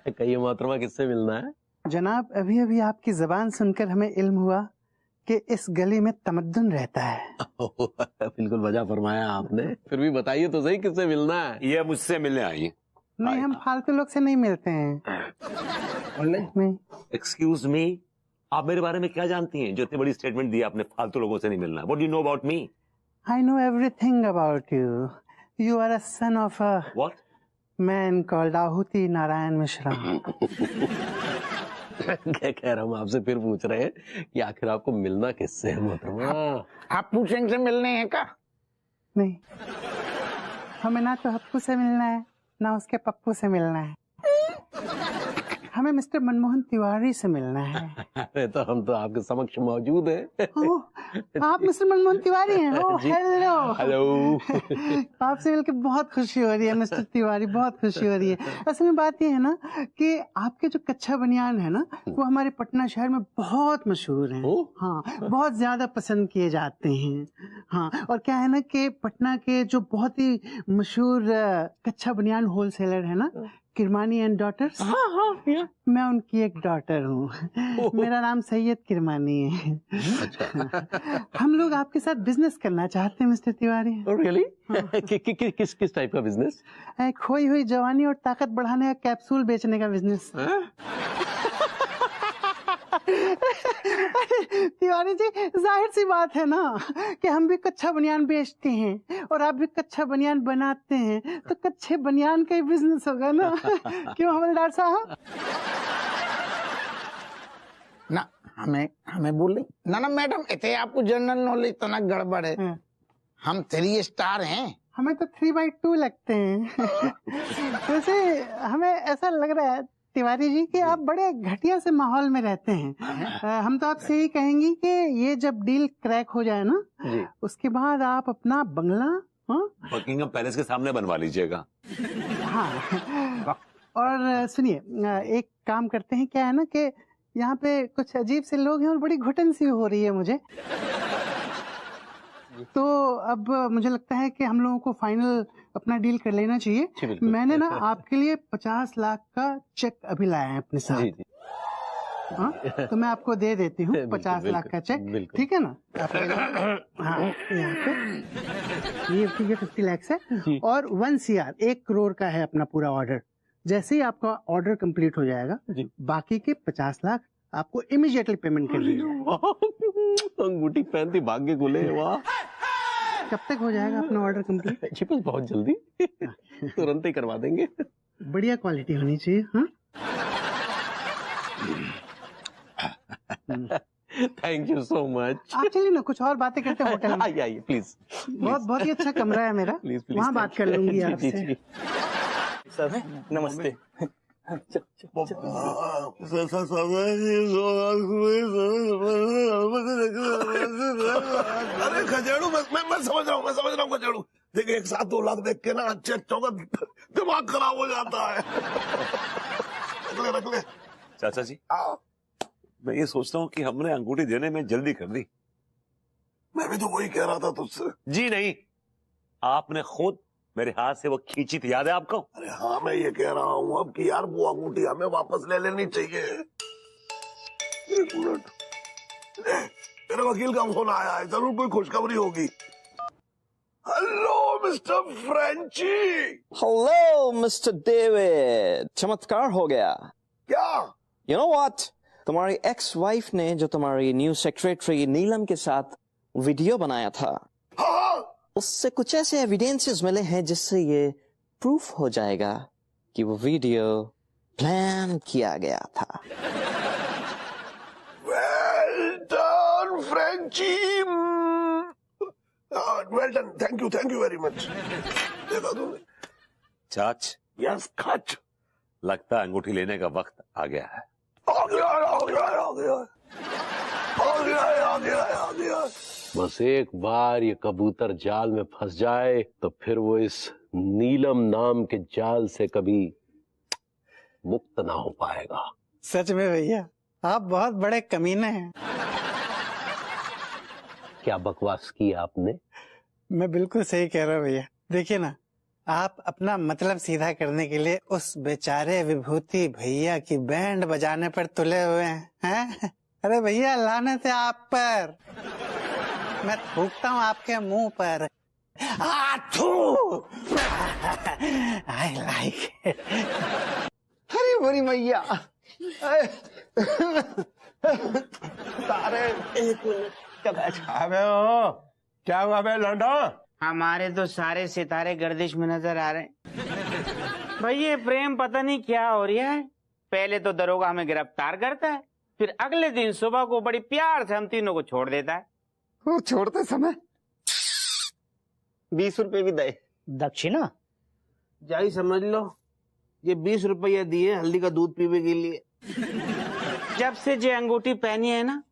कहिए मोहतरमा, किससे मिलना है? जनाब, अभी अभी आपकी जबान सुनकर हमें इल्म हुआ कि इस गली में तमद्दुन रहता है। बिल्कुल वजह फरमाया आपने। फिर भी बताइए तो सही, किससे मिलना है? ये मुझसे मिलने आई है। नहीं, हम फालतू लोग से नहीं मिलते हैं। नहीं। एक्सक्यूज मी, आप मेरे बारे में क्या जानती हैं जो इतनी बड़ी स्टेटमेंट दी आपने, फालतू लोगों से नहीं मिलना? What do you know about me? I know everything about you. You are a son of a what man called Ahuti Narayan Mishra. क्या कह रहा हूँ, आपसे फिर पूछ रहे हैं कि आखिर आपको मिलना किससे है मोहतरमा? आप पूछेंगे से मिलने हैं क्या? नहीं, हमें ना तो हप्पू से मिलना है, ना उसके पप्पू से मिलना है। हमें मिस्टर मनमोहन तिवारी से मिलना है। अरे तो हम तो आपके समक्ष मौजूद हैं। आप मिस्टर मनमोहन तिवारी हैं? Oh hello. हेलो। आपसे मिलकर बहुत खुशी हो रही है मिस्टर तिवारी, बहुत खुशी हो रही है। असल में बात ये है ना कि आपके जो कच्छा बनियान है ना, वो हमारे पटना शहर में बहुत मशहूर हैं। हाँ, बहुत ज्यादा पसंद किए जाते हैं। हाँ, और क्या है ना कि पटना के जो बहुत ही मशहूर कच्छा बनियान होलसेलर है ना, किरमानी एंड डॉटर्स। मैं उनकी एक डॉटर हूँ। मेरा नाम सैयद किरमानी है। अच्छा। हम लोग आपके साथ बिजनेस करना चाहते हैं मिस्टर तिवारी। रियली? किस टाइप का बिजनेस? खोई हुई जवानी और ताकत बढ़ाने का कैप्सूल बेचने का बिजनेस। तिवारी जी, जाहिर सी बात है ना कि हम भी कच्छा बनियान बेचते हैं और आप भी कच्छा बनियान बनाते हैं, तो कच्छे बनियान का ही बिजनेस होगा ना। क्यों हवलदार साहब? ना हमें बोल रही ना मैडम, इतने आपको जनरल नॉलेज तो ना गड़बड़ है। हम 3 स्टार हैं। हमें तो 3/2 लगते हैं। वैसे हमें ऐसा लग रहा है तिवारी जी कि आप बड़े घटिया से माहौल में रहते हैं। हम तो आपसे यही कहेंगे कि ये जब डील क्रैक हो जाए ना, उसके बाद आप अपना बंगला बकिंगम पैलेस के सामने बनवा लीजिएगा। हाँ, और सुनिए, एक काम करते हैं, क्या है ना कि यहाँ पे कुछ अजीब से लोग हैं और बड़ी घुटन सी हो रही है मुझे। तो अब मुझे लगता है कि हम लोगों को फाइनल अपना डील कर लेना चाहिए। मैंने ना आपके लिए 50 लाख का चेक अभी लाया है अपने साथ। हाँ, तो मैं आपको दे देती हूँ 50 लाख का चेक, ठीक है ना? हाँ, यहाँ पे ये 50 लाख है और 1 CR 1 करोड़ का है अपना पूरा ऑर्डर। जैसे ही आपका ऑर्डर कंप्लीट हो जाएगा, बाकी के 50 लाख आपको इमीडिएटली पेमेंट कर दीजिए। अंगूठी पहनती भाग्य खुले। वाह, कब तक हो जाएगा अपना ऑर्डर कंप्लीट? जी बस बहुत जल्दी, तुरंत ही करवा देंगे। बढ़िया क्वालिटी होनी चाहिए। हाँ, थैंक यू सो मच। आप चलिए ना, कुछ और बातें करते हैं होटल में। आइए प्लीज। बहुत ही अच्छा कमरा है मेरा, वहाँ बात कर लूंगी आपसे। सर नमस्ते। अरे खजेड़ू, मैं समझ रहा हूँ खजेड़ू। देखिए 1 7 2 लाख देख के ना अच्छे चौका दिमाग खराब हो जाता है। रख ले। चाचा जी, मैं ये सोचता हूँ कि हमने अंगूठी देने में जल्दी कर दी। मैं भी तो वही कह रहा था तुझसे। जी नहीं, आपने खुद मेरे हाथ से वो खींची थी, याद है आपको? अरे हाँ, मैं ये कह रहा हूँ अब कि यार वो अंगूठी हमें वापस ले लेनी चाहिए। 1 मिनट, मेरे वकील का फोन आया है, जरूर कोई खुशखबरी होगी। Hello mister Frenchie. Hello mister David. चमत्कार हो गया। क्या? You know what? तुम्हारी एक्स वाइफ ने जो तुम्हारी न्यू सेक्रेटरी नीलम के साथ वीडियो बनाया था, उससे कुछ ऐसे एविडेंसेस मिले हैं जिससे ये प्रूफ हो जाएगा कि वो वीडियो प्लान किया गया था। Well done Frenchie, well done, thank you very much. देखा तुमने? चाच, यस खच, लगता है अंगूठी लेने का वक्त आ गया है। आ गया। बस एक बार ये कबूतर जाल में फंस जाए तो फिर वो इस नीलम नाम के जाल से कभी मुक्त ना हो पाएगा। सच में भैया आप बहुत बड़े कमीने हैं। क्या बकवास की आपने? मैं बिल्कुल सही कह रहा हूँ भैया। देखिए ना, आप अपना मतलब सीधा करने के लिए उस बेचारे विभूति भैया की बैंड बजाने पर तुले हुए हैं। अरे भैया लानत है आप पर, मैं थूकता हूँ आपके मुंह पर। I like it. अरे बोरी मैया, सारे एक मिनट क्या हुआ बे लौंडा? हमारे तो सारे सितारे गर्दिश में नजर आ रहे हैं। भाई ये प्रेम पता नहीं क्या हो रहा है। पहले तो दरोगा हमें गिरफ्तार करता है, फिर अगले दिन सुबह को बड़ी प्यार से हम तीनों को छोड़ देता है। वो छोड़ते समय 20 रुपए भी दे दक्षिणा। जाई समझ लो, ये 20 रुपया दिए हल्दी का दूध पीने के लिए। जब से जे अंगूठी पहनी है ना,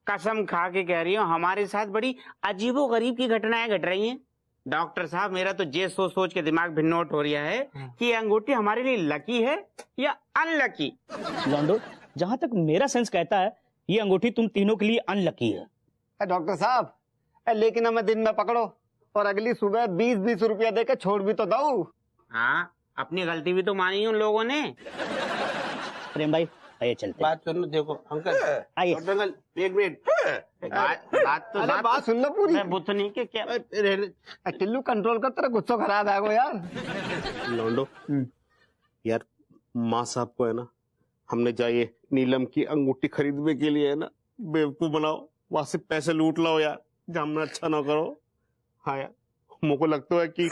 कसम खा के कह रही हूँ हमारे साथ बड़ी अजीबो गरीब की घटनाएं घट रही हैं। डॉक्टर साहब, मेरा तो ये सोच सोच के दिमाग भिन्नोट हो रहा है कि ये अंगूठी हमारे लिए लकी है या अनलकी। लॉन्डो, जहाँ तक मेरा सेंस कहता है ये अंगूठी तुम तीनों के लिए अनलकी है। डॉक्टर साहब, लेकिन हमें दिन में पकड़ो और अगली सुबह 20-20 रुपया देकर छोड़ भी तो दो। हाँ, अपनी गलती भी तो मानी उन लोगों ने। प्रेम भाई आइए चलते। बात सुनो, देखो अंकल, आइए। अंकल एक मिनट, बात सुन लो पूरी। मैं बुतनी के क्या टिल्लू कंट्रोल कर, तेरा गुस्सा खराब है यार। लौंडो यार, माँ साहब को है ना, हमने जाइए नीलम की अंगूठी खरीदने के लिए है ना बेवकूफ बनाओ, वहां से पैसे लूट लाओ यार, जामना अच्छा ना करो। हाँ यार, मुझको लगता है कि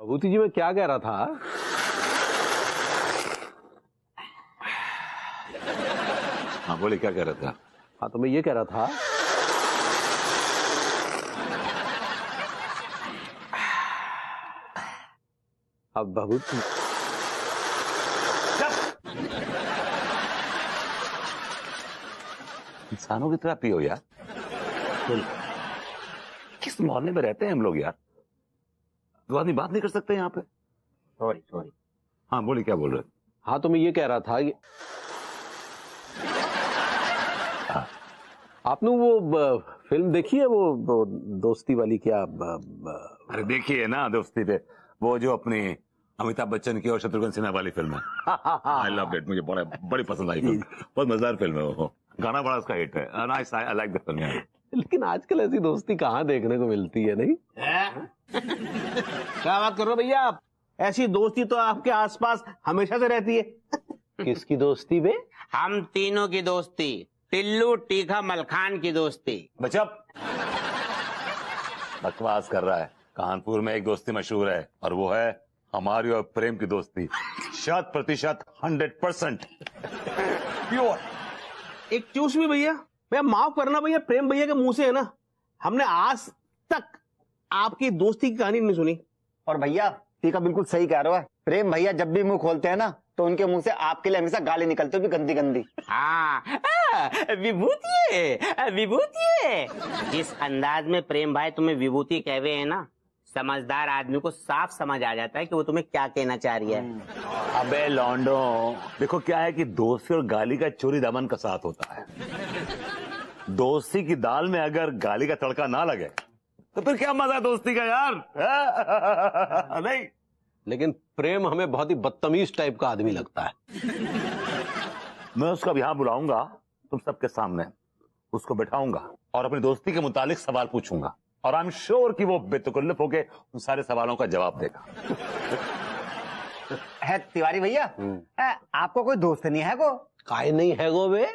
भूति जी मैं क्या कह रहा था? हाँ बोले, क्या कह रहा था? हाँ तो मैं ये कह रहा था अब भभूति इंसानों की तरह पियो यार। किस मोहल्ले में रहते हैं हम लोग यार? दो आदमी बात नहीं कर सकते यहाँ पे? सॉरी। हाँ बोले, क्या बोल रहे? हाँ तो मैं ये कह रहा था कि आपने वो फिल्म देखी है, वो दोस्ती वाली? क्या अरे देखिए ना दोस्ती पे, वो जो अपनी अमिताभ बच्चन की और शत्रुघ्न सिन्हा वाली फिल्म है। आई लव इट, मुझे बड़ी पसंद आई फिल्म, बहुत मजेदार फिल्म है वो, गाना बड़ा उसका हिट है। Nice, I like the film. लेकिन आजकल ऐसी दोस्ती कहाँ देखने को मिलती है? नहीं क्या बात कर रहे हो भैया आप? ऐसी दोस्ती तो आपके आसपास हमेशा से रहती है। किसकी दोस्ती बे? हम तीनों की दोस्ती, टिल्लू टीखा मलखान की दोस्ती। बचप बकवास कर रहा है। कानपुर में एक दोस्ती मशहूर है और वो है हमारी और प्रेम की दोस्ती, 100%, 100% प्योर। एक चूस भी भैया, मैं माफ करना भैया, प्रेम भैया के मुंह से है ना, हमने आज तक आपकी दोस्ती की कहानी नहीं सुनी। और भैया टीका बिल्कुल सही कह रहा है, प्रेम भैया जब भी मुंह खोलते हैं ना तो उनके मुंह से आपके लिए हमेशा गाली निकलती है, भी गंदी गंदी। हाँ, विभूति। जिस अंदाज में प्रेम भाई तुम्हें विभूति कहवे है ना, समझदार आदमी को साफ समझ आ जाता है कि वो तुम्हें क्या कहना चाह रही है। अबे लौंडो, देखो क्या है कि दोस्ती और गाली का चोरी दामन का साथ होता है। दोस्ती की दाल में अगर गाली का तड़का ना लगे तो फिर क्या मजा है दोस्ती का यार? नहीं, लेकिन प्रेम हमें बहुत ही बदतमीज टाइप का आदमी लगता है। मैं उसको अब यहां बुलाऊंगा तुम सबके सामने, उसको बैठाऊंगा और अपनी दोस्ती के मुतालिक सवाल पूछूंगा और आई एम श्योर कि वो बेतकल्लुफ होके उन सारे सवालों का जवाब देगा। है तिवारी भैया, आपको कोई दोस्त नहीं है को? काहे नहीं है गो बे,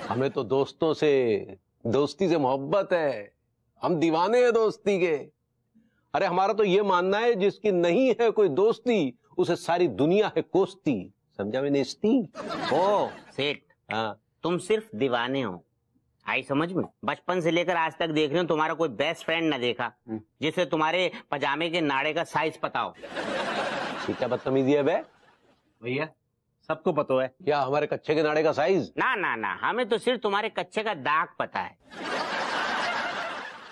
हमें तो दोस्तों से, दोस्ती से मोहब्बत है, हम दीवाने हैं दोस्ती के। अरे हमारा तो ये मानना है जिसकी नहीं है कोई दोस्ती उसे सारी दुनिया है कोसती, समझा मैंने इसती। ओ सेठ, हाँ तुम सिर्फ दीवाने हो, आई समझ में। बचपन से लेकर आज तक देख रहे हो तुम्हारा कोई बेस्ट फ्रेंड ना देखा जिसे तुम्हारे पजामे के नाड़े का साइज पता हो। क्या बदतमीजी है बे भैया, सबको पता है क्या हमारे कच्चे के नाड़े का साइज? ना ना ना, हमें तो सिर्फ तुम्हारे कच्चे का दाग पता है।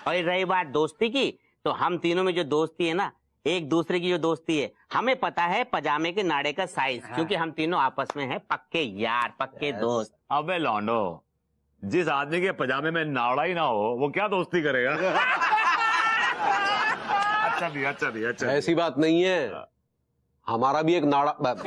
और रही बात दोस्ती की, तो हम तीनों में जो दोस्ती है ना, एक दूसरे की जो दोस्ती है, हमें पता है पजामे के नाड़े का साइज, क्योंकि हम तीनों आपस में हैं पक्के यार, पक्के दोस्त। अबे लौंडो, जिस आदमी के पजामे में नाड़ा ही ना हो वो क्या दोस्ती करेगा? अच्छा भी। ऐसी बात नहीं है, हमारा भी एक नाड़ा